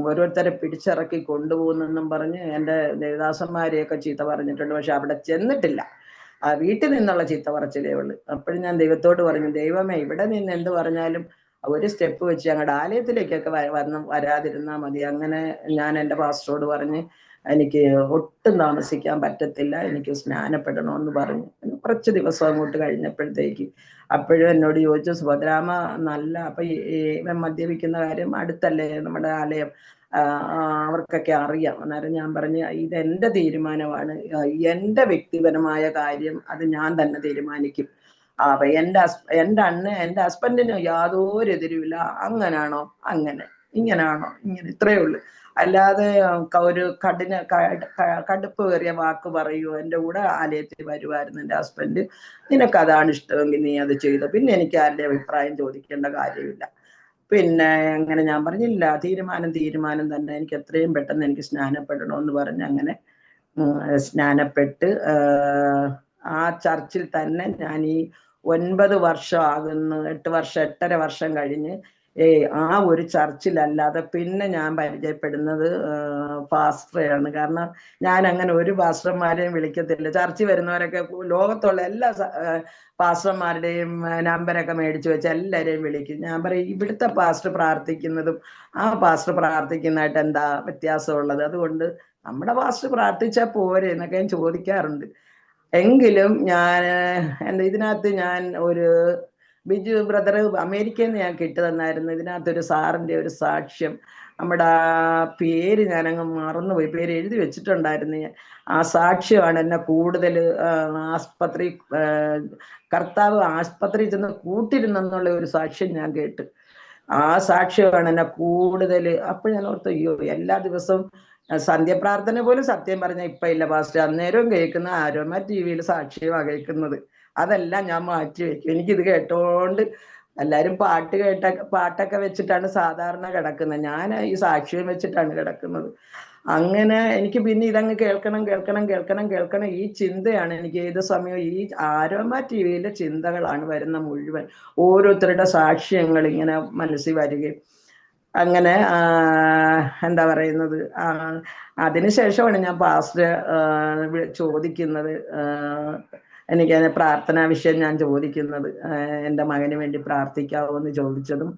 ഓരോരുത്തരെ പിടിച്ചിറക്കി കൊണ്ടുപോകുന്നെന്നും പറഞ്ഞ് എൻ്റെ ദേവദാസന്മാരെയൊക്കെ ചീത്ത പറഞ്ഞിട്ടുണ്ട്. പക്ഷെ അവിടെ ചെന്നിട്ടില്ല. വീട്ടിൽ നിന്നുള്ള ചീത്ത പറച്ചിലേ ഉള്ളു. അപ്പോഴും ഞാൻ ദൈവത്തോട് പറഞ്ഞു, ദൈവമേ ഇവിടെ നിന്ന് എന്ത് പറഞ്ഞാലും ഒരു സ്റ്റെപ്പ് വെച്ച് ഞങ്ങളുടെ ആലയത്തിലേക്കൊക്കെ വരാതിരുന്നാൽ മതി. അങ്ങനെ ഞാൻ എൻ്റെ പാസ്റ്ററോട് പറഞ്ഞ് എനിക്ക് ഒട്ടും താമസിക്കാൻ പറ്റത്തില്ല, എനിക്ക് സ്നാനപ്പെടണമെന്ന് പറഞ്ഞു. കുറച്ച് ദിവസം അങ്ങോട്ട് കഴിഞ്ഞപ്പോഴത്തേക്ക് അപ്പോഴും എന്നോട് ചോദിച്ചു, സുഭദ്രാമ നല്ല അപ്പൊ ഇവൻ മദ്യപിക്കുന്ന കാര്യം അടുത്തല്ലേ നമ്മുടെ ആലയം, അവർക്കൊക്കെ അറിയാം. അന്നേരം ഞാൻ പറഞ്ഞു, ഇതെന്റെ തീരുമാനമാണ്, എൻ്റെ വ്യക്തിപരമായ കാര്യം അത് ഞാൻ തന്നെ തീരുമാനിക്കും. അപ്പൊ എൻ്റെ ഹസ്ബൻഡിന് യാതൊരു എതിരുമില്ല. അങ്ങനാണോ അങ്ങനെ, ഇങ്ങനാണോ ഇങ്ങനെ, ഇത്രയേ ഉള്ളൂ. അല്ലാതെ ഒരു കടുപ്പ് കയറിയ വാക്ക് പറയുമോ. എൻ്റെ കൂടെ ആലയത്തിൽ വരുമായിരുന്നു എൻ്റെ ഹസ്ബൻഡ്. നിനക്ക് അതാണ് ഇഷ്ടമെങ്കിൽ നീ അത് ചെയ്തു, പിന്നെ എനിക്ക് ആരുടെ അഭിപ്രായം ചോദിക്കേണ്ട കാര്യമില്ല. പിന്നെ അങ്ങനെ ഞാൻ പറഞ്ഞില്ല, തീരുമാനം തന്നെ, എനിക്ക് എത്രയും പെട്ടെന്ന് എനിക്ക് സ്നാനപ്പെടണമെന്ന് പറഞ്ഞ് അങ്ങനെ സ്നാനപ്പെട്ട് ആ ചർച്ചിൽ തന്നെ ഞാൻ ഈ 9 വർഷം ആകുന്നു, 8.5 വർഷം കഴിഞ്ഞ് ആ ഒരു ചർച്ചിലല്ലാതെ പിന്നെ ഞാൻ പരിചയപ്പെടുന്നത് പാസ്റ്ററെയാണ്. കാരണം ഞാൻ അങ്ങനെ ഒരു പാസ്റ്റർമാരെയും വിളിക്കത്തില്ല. ചർച്ചിൽ വരുന്നവരൊക്കെ ലോകത്തുള്ള എല്ലാ പാസ്റ്റർമാരുടെയും നമ്പരൊക്കെ മേടിച്ചു വെച്ച് എല്ലാവരെയും വിളിക്കും. ഞാൻ പറയും, ഇവിടുത്തെ പാസ്റ്റർ പ്രാർത്ഥിക്കുന്നതും ആ പാസ്റ്റർ പ്രാർത്ഥിക്കുന്നതായിട്ട് എന്താ വ്യത്യാസമുള്ളത്? അതുകൊണ്ട് നമ്മുടെ പാസ്റ്റർ പ്രാർത്ഥിച്ചാൽ പോരെ എന്നൊക്കെ ഞാൻ ചോദിക്കാറുണ്ട്. എങ്കിലും ഞാൻ ഇതിനകത്ത് ഞാൻ ഒരു ബിജു ബ്രദർ അമേരിക്കയിൽ നിന്ന് ഞാൻ കിട്ടി തന്നായിരുന്നു. ഇതിനകത്തൊരു സാറിൻ്റെ ഒരു സാക്ഷ്യം നമ്മുടെ ആ പേര് ഞാനങ്ങ് മറന്നുപോയി, പേര് എഴുതി വെച്ചിട്ടുണ്ടായിരുന്നു ഞാൻ. ആ സാക്ഷ്യമാണ് എന്നെ കൂടുതൽ ആസ്പത്രി കർത്താവ് ആസ്പത്രിയിൽ ചെന്ന് കൂട്ടിരുന്നെന്നുള്ള ഒരു സാക്ഷ്യം ഞാൻ കേട്ട്. ആ സാക്ഷ്യമാണ് എന്നെ കൂടുതൽ. അപ്പോൾ ഞാൻ ഓർത്തു, അയ്യോ, എല്ലാ ദിവസവും സന്ധ്യപ്രാർത്ഥന പോലും സത്യം പറഞ്ഞ ഇപ്പൊ ഇല്ല പാസ്റ്റർ, അന്നേരവും കേൾക്കുന്ന ആരോമ TV-യിൽ സാക്ഷ്യമാണ് കേൾക്കുന്നത്. അതെല്ലാം ഞാൻ മാറ്റി വെക്കും. എനിക്കിത് കേട്ടോണ്ട് എല്ലാരും പാട്ടൊക്കെ വെച്ചിട്ടാണ് സാധാരണ കിടക്കുന്നത്. ഞാൻ ഈ സാക്ഷ്യം വെച്ചിട്ടാണ് കിടക്കുന്നത്. അങ്ങനെ എനിക്ക് പിന്നെ ഇതങ്ങ് കേൾക്കണം. ഈ ചിന്തയാണ് എനിക്ക് ഏത് സമയവും. ഈ ആരോമ TV-യിലെ ചിന്തകളാണ് വരുന്ന മുഴുവൻ. ഓരോരുത്തരുടെ സാക്ഷ്യങ്ങൾ ഇങ്ങനെ മനസ്സിൽ വരികയും അങ്ങനെ എന്താ പറയുന്നത്. അതിനുശേഷമാണ് ഞാൻ പാസ്റ്റർ ചോദിക്കുന്നത്, എനിക്ക് പ്രാർത്ഥനാ വിഷയം ഞാൻ ചോദിക്കുന്നത്, എൻ്റെ മകന് വേണ്ടി പ്രാർത്ഥിക്കാവോ എന്ന് ചോദിച്ചതും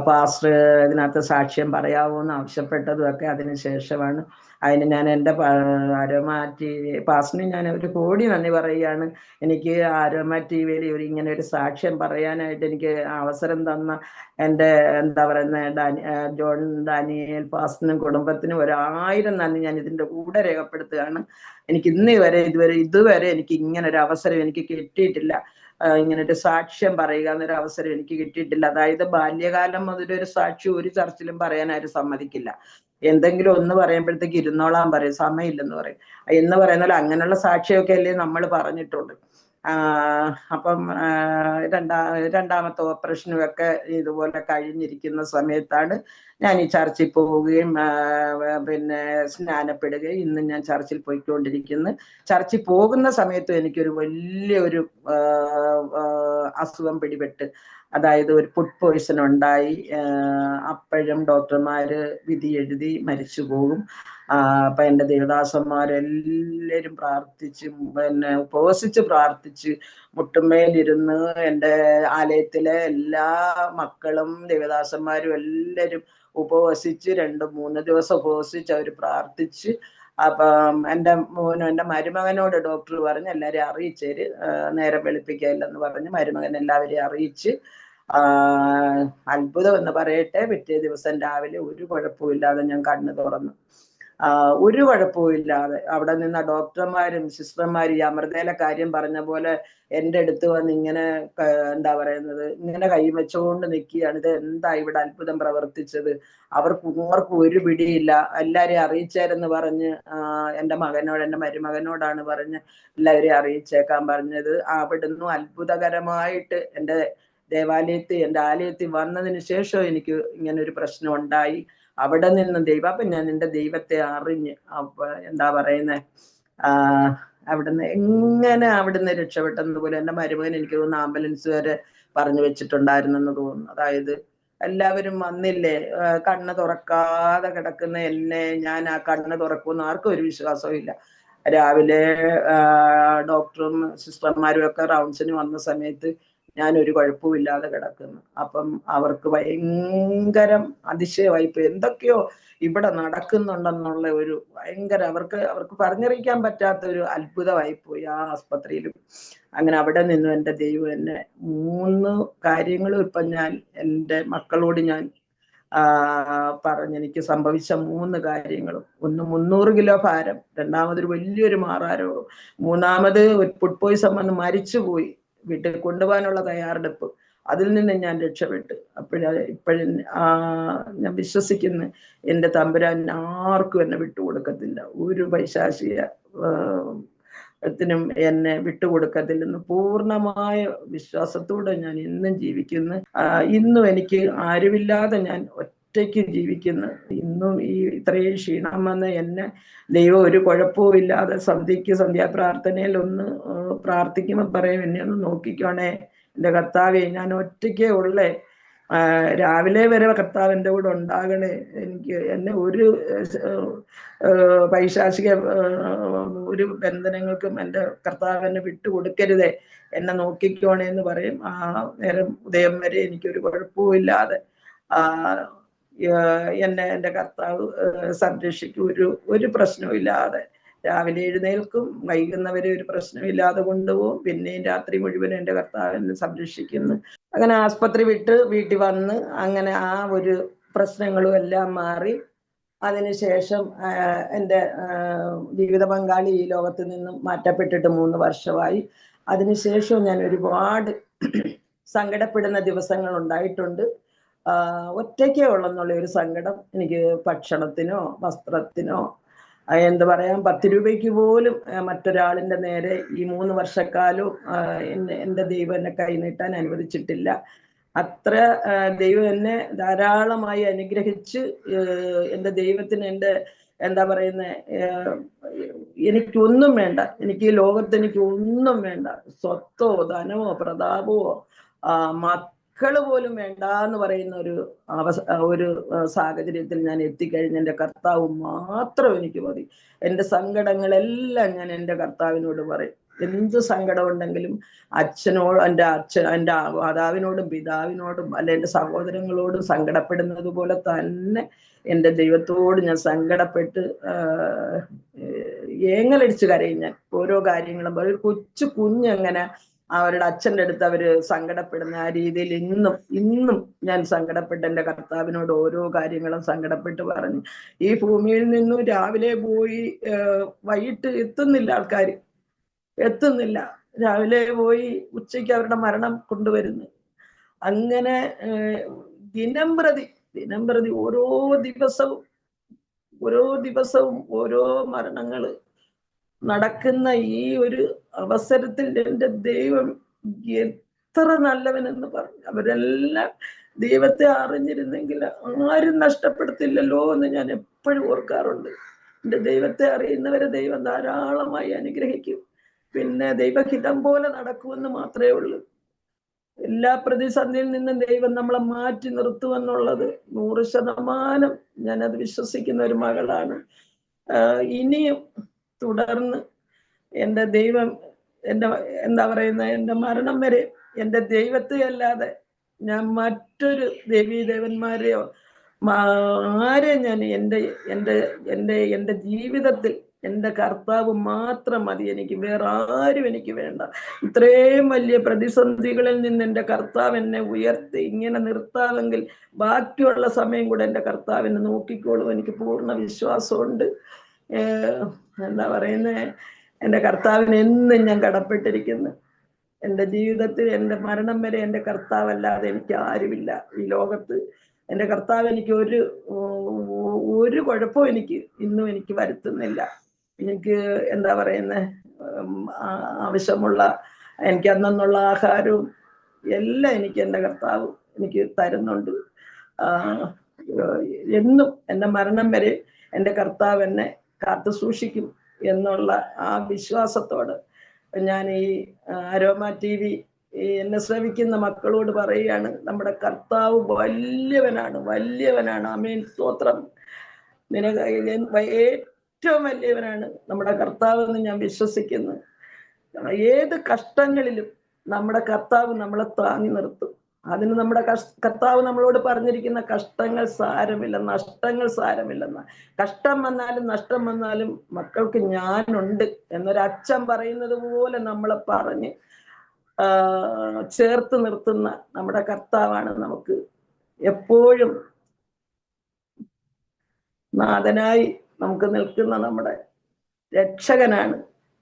പാസ്റ്റർ ഇതിനകത്ത് സാക്ഷ്യം പറയാവോ എന്ന് ആവശ്യപ്പെട്ടതും ഒക്കെ അതിനുശേഷമാണ്. അതിന് ഞാൻ എൻ്റെ ആരോമ പാസ്റ്ററിന് ഞാൻ ഒരു കോടി നന്ദി പറയുകയാണ്. എനിക്ക് ആരോമ TV-യിൽ ഇങ്ങനെ ഒരു സാക്ഷ്യം പറയാനായിട്ട് എനിക്ക് അവസരം തന്ന എൻ്റെ എന്താ പറയുന്നത് ജോൺ ഡാനിയേൽ പാസ്റ്ററിനും കുടുംബത്തിനും 1000 നന്ദി ഞാൻ ഇതിൻ്റെ കൂടെ രേഖപ്പെടുത്തുകയാണ്. എനിക്ക് ഇതുവരെ എനിക്ക് ഇങ്ങനെ ഒരു അവസരം എനിക്ക് കിട്ടിയിട്ടില്ല. ഇങ്ങനെ ഒരു സാക്ഷ്യം പറയുക എന്നൊരു അവസരം എനിക്ക് കിട്ടിയിട്ടില്ല. അതായത് ബാല്യകാലം മുതലൊരു സാക്ഷ്യം ഒരു ചർച്ചിലും പറയാൻ ആരും സമ്മതിക്കില്ല. എന്തെങ്കിലും ഒന്ന് പറയുമ്പോഴത്തേക്ക് ഇരുന്നോളാൻ പറയും, സമയമില്ലെന്ന് പറയും എന്ന് പറയുന്ന പോലെ അങ്ങനെയുള്ള സാക്ഷിയൊക്കെ അല്ലേ നമ്മൾ പറഞ്ഞിട്ടുള്ളൂ. അപ്പം രണ്ടാമത്തെ ഓപ്പറേഷനും ഒക്കെ ഇതുപോലെ കഴിഞ്ഞിരിക്കുന്ന സമയത്താണ് ഞാൻ ഈ ചർച്ചിൽ പോവുകയും പിന്നെ സ്നാനപ്പെടുകയും ഇന്ന് ഞാൻ ചർച്ചിൽ പോയിക്കൊണ്ടിരിക്കുന്നു. ചർച്ചിൽ പോകുന്ന സമയത്തും എനിക്കൊരു വലിയൊരു അസുഖം പിടിപെട്ട്, അതായത് ഒരു ഫുഡ് പോയ്സൺ ഉണ്ടായി. അപ്പോഴും ഡോക്ടർമാര് വിധി എഴുതി മരിച്ചു പോകും. അപ്പൊ എൻ്റെ ദേവദാസന്മാരെല്ലാവരും പ്രാർത്ഥിച്ച് പിന്നെ ഉപവസിച്ച് പ്രാർത്ഥിച്ച് മുട്ടുമേലിരുന്ന് എൻ്റെ ആലയത്തിലെ എല്ലാ മക്കളും ദേവദാസന്മാരും എല്ലാവരും ഉപവസിച്ച് 2-3 ദിവസം ഉപവസിച്ച് അവർ പ്രാർത്ഥിച്ച്. അപ്പം എൻ്റെ മരുമകനോട് ഡോക്ടർ പറഞ്ഞ് എല്ലാവരെയും അറിയിച്ചേര്, നേരം വെളുപ്പിക്കില്ലെന്ന് പറഞ്ഞ് മരുമകൻ എല്ലാവരെയും അറിയിച്ച്. അത്ഭുതം എന്ന് പറയട്ടെ, പിറ്റേ ദിവസം രാവിലെ ഒരു കുഴപ്പമില്ലാതെ ഞാൻ കണ്ണ് തുറന്നു. ഒരു കുഴപ്പമില്ലാതെ അവിടെ നിന്ന ഡോക്ടർമാരും സിസ്റ്റർമാരും ഈ അമൃതയിലെ കാര്യം പറഞ്ഞ പോലെ എൻ്റെ അടുത്ത് വന്ന് ഇങ്ങനെ എന്താ പറയുന്നത്, ഇങ്ങനെ കൈവച്ചുകൊണ്ട് നിൽക്കുകയാണ്. ഇത് എന്താ ഇവിടെ അത്ഭുതം പ്രവർത്തിച്ചത്, ആർക്കും ഒരു പിടിയില്ല, എല്ലാവരെയും അറിയിച്ചേരെന്ന് പറഞ്ഞ് എൻ്റെ മരുമകനോടാണ് പറഞ്ഞ് എല്ലാവരെയും അറിയിച്ചേക്കാൻ പറഞ്ഞത്. അവിടുന്ന് അത്ഭുതകരമായിട്ട് എൻ്റെ ആലയത്തിൽ വന്നതിന് ശേഷം എനിക്ക് ഇങ്ങനെ ഒരു പ്രശ്നം ഉണ്ടായി. അവിടെ നിന്ന് അപ്പൊ ഞാൻ എൻ്റെ ദൈവത്തെ അറിഞ്ഞ് എന്താ പറയുന്നേ, അവിടുന്ന് രക്ഷപ്പെട്ടെന്ന് പോലും എൻ്റെ മരുമകൻ എനിക്ക് തോന്നുന്നു ആംബുലൻസ് വരെ പറഞ്ഞു വെച്ചിട്ടുണ്ടായിരുന്നെന്ന് തോന്നുന്നു. അതായത് എല്ലാവരും വന്നില്ലേ, കണ്ണ് തുറക്കാതെ കിടക്കുന്ന എന്നെ ഞാൻ ആ കണ്ണ് തുറക്കുമെന്ന് ആർക്കും ഒരു വിശ്വാസവും ഇല്ല. രാവിലെ ഡോക്ടറും സിസ്റ്റർമാരും ഒക്കെ റൗണ്ട്സിന് വന്ന സമയത്ത് ഞാൻ ഒരു കുഴപ്പമില്ലാതെ കിടക്കുന്നു. അപ്പം അവർക്ക് ഭയങ്കരം അതിശയമായിപ്പോയി, എന്തൊക്കെയോ ഇവിടെ നടക്കുന്നുണ്ടെന്നുള്ള ഒരു ഭയങ്കര അവർക്ക് പറഞ്ഞറിയിക്കാൻ പറ്റാത്ത ഒരു അത്ഭുതമായിപ്പോയി ആ ആസ്പത്രിയിലും. അങ്ങനെ അവിടെ നിന്നും എൻ്റെ ദൈവം എന്നെ 3 കാര്യങ്ങളും ഇപ്പം ഞാൻ എൻ്റെ മക്കളോട് ഞാൻ എനിക്ക് സംഭവിച്ച 3 കാര്യങ്ങളും. ഒന്ന് 300 കിലോ ഭാരം, രണ്ടാമതൊരു വലിയൊരു മാറാരോഗം, മൂന്നാമത് ഫുഡ് പോയ്സൺ വന്ന് മരിച്ചുപോയി, വീട്ടിൽ കൊണ്ടുപോകാനുള്ള തയ്യാറെടുപ്പ്, അതിൽ നിന്ന് ഞാൻ രക്ഷപ്പെട്ടു. ഇപ്പോഴും ഞാൻ വിശ്വസിക്കുന്നു എൻ്റെ തമ്പുരാൻ ആർക്കും എന്നെ വിട്ടുകൊടുക്കത്തില്ല, ഒരു പൈശാചിക ത്തിനും എന്നെ വിട്ടുകൊടുക്കത്തില്ലെന്ന് പൂർണ്ണമായ വിശ്വാസത്തോടെ ഞാൻ ഇന്നും ജീവിക്കുന്നു. ഇന്നും എനിക്ക് ആരുമില്ലാതെ ഞാൻ ഒറ്റയ്ക്ക് ജീവിക്കുന്നു. ഇന്നും ഈ ഇത്രയും ക്ഷീണം വന്ന് എന്നെ ദൈവം ഒരു കുഴപ്പവും ഇല്ലാതെ സന്ധ്യാപ്രാർത്ഥനയിൽ ഒന്ന് പ്രാർത്ഥിക്കുമ്പോൾ പറയും, എന്നെ ഒന്ന് നോക്കിക്കോണേ എൻ്റെ കർത്താവേ, ഞാൻ ഒറ്റയ്ക്കേ ഉള്ളേ, രാവിലെ വരെ കർത്താവ് എൻ്റെ കൂടെ ഉണ്ടാകണേ, എന്നെ ഒരു പൈശാചിക ഒരു ബന്ധനങ്ങൾക്കും എൻ്റെ കർത്താവ് എന്നെ വിട്ടുകൊടുക്കരുതേ, എന്നെ നോക്കിക്കോണേ എന്ന് പറയും. ആ നേരം ഉദയം വരെ എനിക്കൊരു കുഴപ്പവും ഇല്ലാതെ എൻ്റെ കർത്താവ് സംരക്ഷിക്കും. ഒരു പ്രശ്നവും ഇല്ലാതെ രാവിലെ എഴുന്നേൽക്കും, വൈകുന്നവരെ ഒരു പ്രശ്നമില്ലാതെ കൊണ്ടുപോകും, പിന്നെയും രാത്രി മുഴുവൻ എൻ്റെ കർത്താവ് എന്നെ സംരക്ഷിക്കുന്നു. അങ്ങനെ ആസ്പത്രി വിട്ട് വീട്ടിൽ വന്ന് അങ്ങനെ ആ ഒരു പ്രശ്നങ്ങളും എല്ലാം മാറി. അതിനുശേഷം എൻ്റെ ജീവിത പങ്കാളി ഈ ലോകത്ത് നിന്നും മാറ്റപ്പെട്ടിട്ട് 3 വർഷമായി. അതിനുശേഷം ഞാൻ ഒരുപാട് സങ്കടപ്പെടുന്ന ദിവസങ്ങൾ ഉണ്ടായിട്ടുണ്ട്. ഒറ്റയ്ക്കേ ഉള്ളെന്നുള്ള ഒരു സങ്കടം. എനിക്ക് ഭക്ഷണത്തിനോ വസ്ത്രത്തിനോ എന്താ പറയാം 10 രൂപയ്ക്ക് പോലും മറ്റൊരാളിൻ്റെ നേരെ ഈ 3 വർഷക്കാലവും എൻ്റെ ദൈവം എന്നെ കൈനീട്ടാൻ അനുവദിച്ചിട്ടില്ല. അത്ര ദൈവം എന്നെ ധാരാളമായി അനുഗ്രഹിച്ച് എൻ്റെ ദൈവത്തിന് എൻ്റെ എന്താ പറയുന്നത്, എനിക്കൊന്നും വേണ്ട, എനിക്ക് ഈ ലോകത്ത് എനിക്ക് ഒന്നും വേണ്ട, സ്വത്തോ ധനമോ പ്രതാപമോ മക്കള് പോലും വേണ്ട എന്ന് പറയുന്ന ഒരു സാഹചര്യത്തിൽ ഞാൻ എത്തിക്കഴിഞ്ഞ എൻ്റെ കർത്താവ് മാത്രം എനിക്ക് മതി. എൻ്റെ സങ്കടങ്ങളെല്ലാം ഞാൻ എൻ്റെ കർത്താവിനോട് പറയും. എന്ത് സങ്കടം ഉണ്ടെങ്കിലും എൻ്റെ മാതാവിനോടും പിതാവിനോടും അല്ലെ എൻ്റെ സഹോദരങ്ങളോടും സങ്കടപ്പെടുന്നത് പോലെ തന്നെ എൻ്റെ ദൈവത്തോട് ഞാൻ സങ്കടപ്പെട്ട് ഏങ്ങലടിച്ച് കരയും. ഞാൻ ഓരോ കാര്യങ്ങളും ഒരു കൊച്ചു കുഞ്ഞെങ്ങനെ അവരുടെ അച്ഛൻ്റെ അടുത്ത് അവര് സങ്കടപ്പെടുന്ന ആ രീതിയിൽ ഇന്നും ഞാൻ സങ്കടപ്പെട്ട് എൻ്റെ കർത്താവിനോട് ഓരോ കാര്യങ്ങളും സങ്കടപ്പെട്ട് പറഞ്ഞു. ഈ ഭൂമിയിൽ നിന്നും രാവിലെ പോയി വൈകിട്ട് എത്തുന്നില്ല. രാവിലെ പോയി ഉച്ചയ്ക്ക് അവരുടെ മരണം കൊണ്ടുവരുന്നു. അങ്ങനെ ദിനം പ്രതി ഓരോ ദിവസവും ഓരോ മരണങ്ങള് നടക്കുന്ന ഈ ഒരു അവസരത്തിൽ എൻ്റെ ദൈവം എത്ര നല്ലവനെന്ന് പറഞ്ഞു. അവരെല്ലാം ദൈവത്തെ അറിഞ്ഞിരുന്നെങ്കിൽ ആരും നഷ്ടപ്പെടുത്തില്ലല്ലോ എന്ന് ഞാൻ എപ്പോഴും ഓർക്കാറുണ്ട്. എൻ്റെ ദൈവത്തെ അറിയുന്നവരെ ദൈവം ധാരാളമായി അനുഗ്രഹിക്കും. പിന്നെ ദൈവഹിതം പോലെ നടക്കുമെന്ന് മാത്രമേ ഉള്ളൂ. എല്ലാ പ്രതിസന്ധിയിൽ നിന്നും ദൈവം നമ്മളെ മാറ്റി നിർത്തുമെന്നുള്ളത് 100% ഞാനത് വിശ്വസിക്കുന്ന ഒരു മകളാണ്. ഇനിയും തുടർന്ന് എൻ്റെ ദൈവം എൻ്റെ മരണം വരെ എൻ്റെ ദൈവത്തെ അല്ലാതെ ഞാൻ മറ്റൊരു ദേവീദേവന്മാരെയോ ആരെ ഞാൻ എൻ്റെ ജീവിതത്തിൽ എൻ്റെ കർത്താവ് മാത്രം മതി. എനിക്ക് വേറെ ആരും എനിക്ക് വേണ്ട. ഇത്രയും വലിയ പ്രതിസന്ധികളിൽ നിന്ന് എൻ്റെ കർത്താവ് എന്നെ ഉയർത്തി ഇങ്ങനെ നിർത്താമെങ്കിൽ ബാക്കിയുള്ള സമയം കൂടെ എൻ്റെ കർത്താവിനെ നോക്കിക്കോളും. എനിക്ക് പൂർണ്ണ വിശ്വാസമുണ്ട്. എന്താ പറയുന്നത്, എൻ്റെ കർത്താവിന് എന്നും ഞാൻ കടപ്പെട്ടിരിക്കുന്നു. എൻ്റെ ജീവിതത്തിൽ എൻ്റെ മരണം വരെ എൻ്റെ കർത്താവല്ലാതെ എനിക്ക് ആരുമില്ല ഈ ലോകത്ത്. എൻ്റെ കർത്താവ് എനിക്ക് ഒരു കുഴപ്പവും ഇന്നും എനിക്ക് വരുത്തുന്നില്ല. എനിക്ക് എന്താ പറയുന്നത്, ആവശ്യമുള്ള എനിക്ക് അന്നുള്ള ആഹാരവും എല്ലാം എനിക്ക് എൻ്റെ കർത്താവ് എനിക്ക് തരുന്നുണ്ട്. എന്നും എൻ്റെ മരണം വരെ എൻ്റെ കർത്താവ് എന്നെ കാത്തു സൂക്ഷിക്കും എന്നുള്ള ആ വിശ്വാസത്തോട് ഞാൻ ഈ അരോമ TV എന്നെ ശ്രവിക്കുന്ന മക്കളോട് പറയുകയാണ്, നമ്മുടെ കർത്താവ് വലിയവനാണ്. ആമേൻ, സ്തോത്രം. ഏറ്റവും വലിയവനാണ് നമ്മുടെ കർത്താവ് എന്ന് ഞാൻ വിശ്വസിക്കുന്നു. ഏത് കഷ്ടങ്ങളിലും നമ്മുടെ കർത്താവ് നമ്മളെ താങ്ങി നിർത്തും. അതിന് നമ്മുടെ കർത്താവ് നമ്മളോട് പറഞ്ഞിരിക്കുന്ന കഷ്ടങ്ങൾ സാരമില്ല, നഷ്ടങ്ങൾ സാരമില്ലെന്ന. കഷ്ടം വന്നാലും നഷ്ടം വന്നാലും മക്കൾക്ക് ഞാനുണ്ട് എന്നൊരച്ഛൻ പറയുന്നത് പോലെ നമ്മളെ പറഞ്ഞ് ചേർത്ത് നിർത്തുന്ന നമ്മുടെ കർത്താവാണ് നമുക്ക് എപ്പോഴും നാഥനായി നമുക്ക് നിൽക്കുന്ന നമ്മുടെ രക്ഷകനാണ്,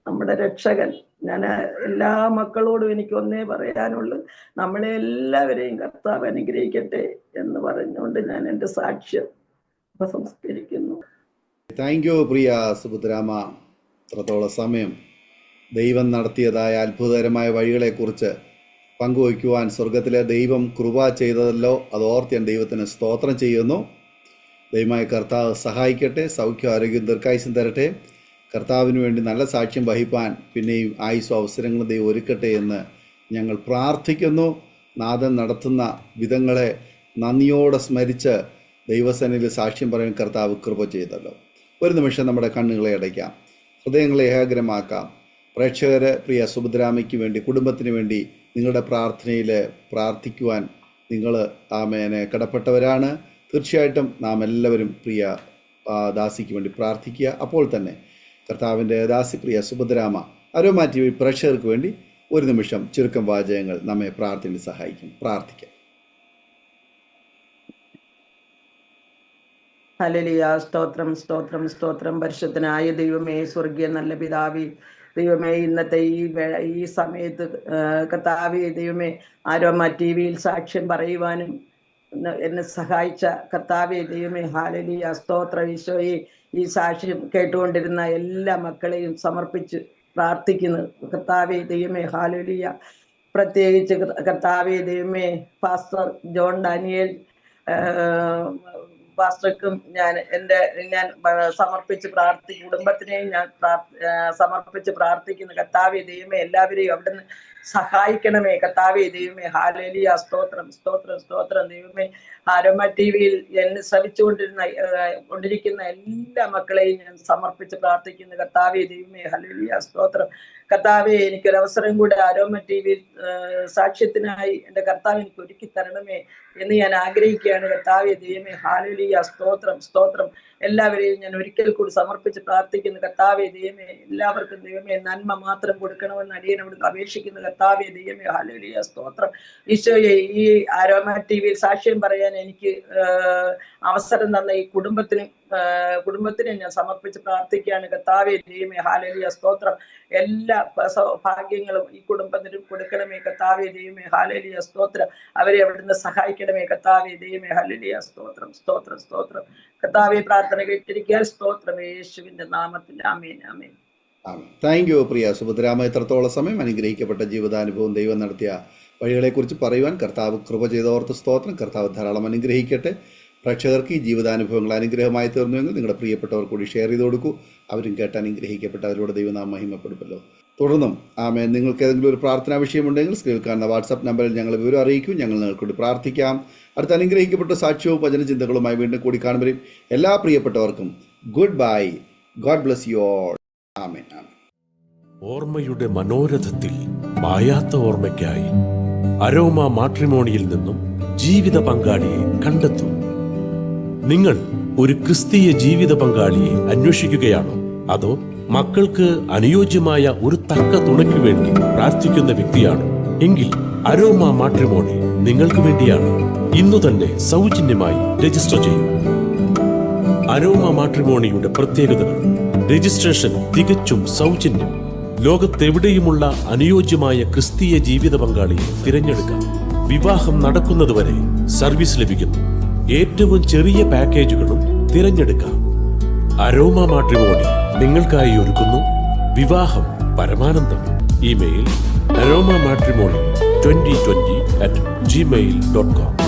നമ്മുടെ രക്ഷകൻ. ഞാൻ എല്ലാ മക്കളോടും എനിക്ക് ഒന്നേ പറയാനുള്ളൂ, നമ്മളെ എല്ലാവരെയും കർത്താവ് അനുഗ്രഹിക്കട്ടെ എന്ന് പറഞ്ഞുകൊണ്ട് ഞാൻ എൻ്റെ സാക്ഷ്യം സംസ്കരിക്കുന്നു. താങ്ക് യു പ്രിയ സുഭദ്രാമ. ഇത്രത്തോളം സമയം ദൈവം നടത്തിയതായ അത്ഭുതകരമായ വഴികളെക്കുറിച്ച് പങ്കുവയ്ക്കുവാൻ സ്വർഗത്തിലെ ദൈവം കൃപ ചെയ്തതല്ലോ, അതോർത്ത് ഞാൻ ദൈവത്തിന് സ്തോത്രം ചെയ്യുന്നു. ദൈവമായ കർത്താവ് സഹായിക്കട്ടെ, സൗഖ്യം ആരോഗ്യം ദീർഘായുസ്സും തരട്ടെ. കർത്താവിന് വേണ്ടി നല്ല സാക്ഷ്യം വഹിപ്പാൻ പിന്നെയും ആയുസ്സു അവസരങ്ങൾ ദൈവം ഒരുക്കട്ടെ എന്ന് ഞങ്ങൾ പ്രാർത്ഥിക്കുന്നു. നാഥൻ നടത്തുന്ന വിധങ്ങളെ നന്ദിയോടെ സ്മരിച്ച് ദൈവസേനയിൽ സാക്ഷ്യം പറയാൻ കർത്താവ് കൃപ ചെയ്തല്ലോ. ഒരു നിമിഷം നമ്മുടെ കണ്ണുകളെ അടയ്ക്കാം, ഹൃദയങ്ങളെ ഏകാഗ്രമാക്കാം. പ്രേക്ഷകരെ പ്രിയ സുഭദ്രാമയ്ക്ക് വേണ്ടി, കുടുംബത്തിന് വേണ്ടി നിങ്ങളുടെ പ്രാർത്ഥനയിൽ പ്രാർത്ഥിക്കുവാൻ നിങ്ങൾ ആമേനെ കടപ്പെട്ടവരാണ്. തീർച്ചയായിട്ടും നാം എല്ലാവരും പ്രിയ ദാസിക്ക് വേണ്ടി പ്രാർത്ഥിക്കുക. അപ്പോൾ തന്നെ കർത്താവിൻ്റെ ദാസി പ്രിയ സുഭദ്രാമ അരോമ TV പ്രേക്ഷകർക്ക് വേണ്ടി ഒരു നിമിഷം ചുരുക്കം വാചകങ്ങൾ നമ്മെ പ്രാർത്ഥനയിൽ സഹായിക്കും. പ്രാർത്ഥിക്കാം. ഹല്ലേലൂയ. സ്തോത്രം, സ്തോത്രം, സ്തോത്രം. പരിശുദ്ധനായ ദൈവമേ, സ്വർഗീയ നല്ല പിതാവേ, ദൈവമേ, ഇന്നത്തെ ഈ സമയത്ത് കർത്താവേ ദൈവമേ, ആരോമ TV-യിൽ സാക്ഷ്യം പറയുവാനും എന്നെ സഹായിച്ച കർത്താവേ ദൈവമേ, ഹല്ലേലൂയ. സ്തോത്രം ഈശോയെ. ഈ സാക്ഷ്യം കേട്ടുകൊണ്ടിരുന്ന എല്ലാ മക്കളെയും സമർപ്പിച്ച് പ്രാർത്ഥിക്കുന്നു കർത്താവേ ദൈവമേ, ഹല്ലേലൂയ. പ്രത്യേകിച്ച് കർത്താവേ ദൈവമേ, പാസ്റ്റർ ജോൺ ഡാനിയേൽ പാസ്റ്റർക്കും ഞാൻ സമർപ്പിച്ച് കുടുംബത്തിനെയും ഞാൻ സമർപ്പിച്ച് പ്രാർത്ഥിക്കുന്നു കർത്താവേ ദൈവമേ. എല്ലാവരെയും അവിടുന്ന് സഹായിക്കണമേ കർത്താവേ ദൈവമേ, ഹല്ലേലൂയ. സ്തോത്രം, സ്തോത്രം, സ്തോത്രം ദൈവമേ. ആരോമ TV-യിൽ എന്നെ കൊണ്ടിരിക്കുന്ന എല്ലാ മക്കളെയും ഞാൻ സമർപ്പിച്ച് പ്രാർത്ഥിക്കുന്നു കർത്താവേ ദൈവമേ, ഹല്ലേലൂയ. സ്തോത്രം കർത്താവേ. എനിക്കൊരവസരം കൂടെ ആരോമ TV-യിൽ സാക്ഷ്യത്തിനായി എൻ്റെ കർത്താവ് എനിക്ക് ഒരുക്കി തരണമേ എന്ന് ഞാൻ ആഗ്രഹിക്കുകയാണ് കർത്താവേ ദൈവമേ, ഹല്ലേലൂയ. സ്തോത്രം, സ്തോത്രം. എല്ലാവരെയും ഞാൻ ഒരിക്കൽ കൂടി സമർപ്പിച്ച് പ്രാർത്ഥിക്കുന്നു കർത്താവേ ദൈവമേ. എല്ലാവർക്കും ദൈവമേ നന്മ മാത്രം കൊടുക്കണമെന്ന് അടിയനോട് അപേക്ഷിക്കുന്നു കർത്താവേ ദൈവമേ, ഹല്ലേലൂയ. സ്തോത്രം ഈശോയെ. ഈ ആരോമ TV-യിൽ സാക്ഷ്യം പറയാൻ എനിക്ക് അവസരം തന്ന ഈ കുടുംബത്തിനെ ഞാൻ സമർപ്പിച്ച് പ്രാർത്ഥിക്കുകയാണ് കർത്താവേ ദൈവമേ, ഹല്ലേലൂയ. സ്തോത്രം. എല്ലാ ഭാഗ്യങ്ങളും ഈ കുടുംബത്തിനും കൊടുക്കണമേ കർത്താവേ ദൈവമേ, ഹല്ലേലൂയ. സ്തോത്രം. അവരെ അവിടുന്ന് സഹായിക്കണമേ കർത്താവേ ദൈവമേ, ഹല്ലേലൂയ. സ്തോത്രം, സ്തോത്രം, സ്തോത്രം. കർത്താവേ, പ്രാർത്ഥന കേട്ടിരിക്കാൻ സ്തോത്രം. യേശുവിന്റെ നാമത്തിൽ ആമേൻ, ആമേൻ. താങ്ക് യു പ്രിയ സുഭദ്രാമ. എത്രത്തോളം സമയം അനുഗ്രഹിക്കപ്പെട്ട ജീവിതാനുഭവം, ദൈവം നടത്തിയ വഴികളെക്കുറിച്ച് പറയുവാൻ കർത്താവ് കൃപ ചെയ്തോർത്ത് സ്തോത്രം. കർത്താവ് ധാരാളം അനുഗ്രഹിക്കട്ടെ. പ്രേക്ഷകർക്ക് ഈ ജീവിതാനുഭവങ്ങൾ അനുഗ്രഹമായി തീർന്നുവെങ്കിൽ നിങ്ങളുടെ പ്രിയപ്പെട്ടവർ കൂടി ഷെയർ ചെയ്ത് കൊടുക്കൂ. അവരും കേട്ട് അനുഗ്രഹിക്കപ്പെട്ട അവരോട് ദൈവനാമം മഹിമപ്പെടുമല്ലോ. തുടർന്നും ആമേൻ. നിങ്ങൾക്ക് ഏതെങ്കിലും ഒരു പ്രാർത്ഥനാ വിഷയമുണ്ടെങ്കിൽ സ്ക്രീനിൽ കാണുന്ന വാട്സാപ്പ് നമ്പറിൽ ഞങ്ങൾ വിവരം അറിയിക്കും. ഞങ്ങൾ നിങ്ങൾക്ക് പ്രാർത്ഥിക്കാം. അടുത്ത അനുഗ്രഹിക്കപ്പെട്ട സാക്ഷ്യവും വചനചിന്തകളുമായി വീണ്ടും കൂടി കാണുമ്പോഴും എല്ലാ പ്രിയപ്പെട്ടവർക്കും goodbye. God bless you all. ആമേൻ, ആമേൻ. ഓർമ്മയുടെ മനോരഥത്തിൽ മായാത്ത ഓർമ്മയ്ക്കായി അരോമ മാട്രിമോണിയിൽ നിന്നും ജീവിത പങ്കാളിയെ കണ്ടെത്തൂ. നിങ്ങൾ ഒരു ക്രിസ്തീയ ജീവിത പങ്കാളിയെ അന്വേഷിക്കുകയാണോ? അതോ മക്കൾക്ക് അനുയോജ്യമായ ഒരു തക്ക തുണയ്ക്കു വേണ്ടി പ്രാർത്ഥിക്കുന്ന വ്യക്തിയാണോ? എങ്കിൽ അരോമ മാട്രിമോണി നിങ്ങൾക്ക് വേണ്ടിയാണ്. ഇന്നു തന്നെ സൗജന്യമായി രജിസ്റ്റർ ചെയ്യൂ. അരോമ മാട്രിമോണിയുടെ പ്രത്യേകതകൾ: രജിസ്ട്രേഷൻ തികച്ചും സൗജന്യം. ലോകത്തെവിടെയുമുള്ള അനുയോജ്യമായ ക്രിസ്തീയ ജീവിത പങ്കാളിയെ തിരഞ്ഞെടുക്കാം. വിവാഹം നടക്കുന്നതുവരെ സർവീസ് ലഭിക്കുന്നു. ഏറ്റവും ചെറിയ പാക്കേജുകളും തിരഞ്ഞെടുക്കാം. അരോമ മാട്രിമോണി നിങ്ങൾക്കായി ഒരുക്കുന്നു വിവാഹം പരമാനന്ദം. Email aroma matrimony2020@gmail.com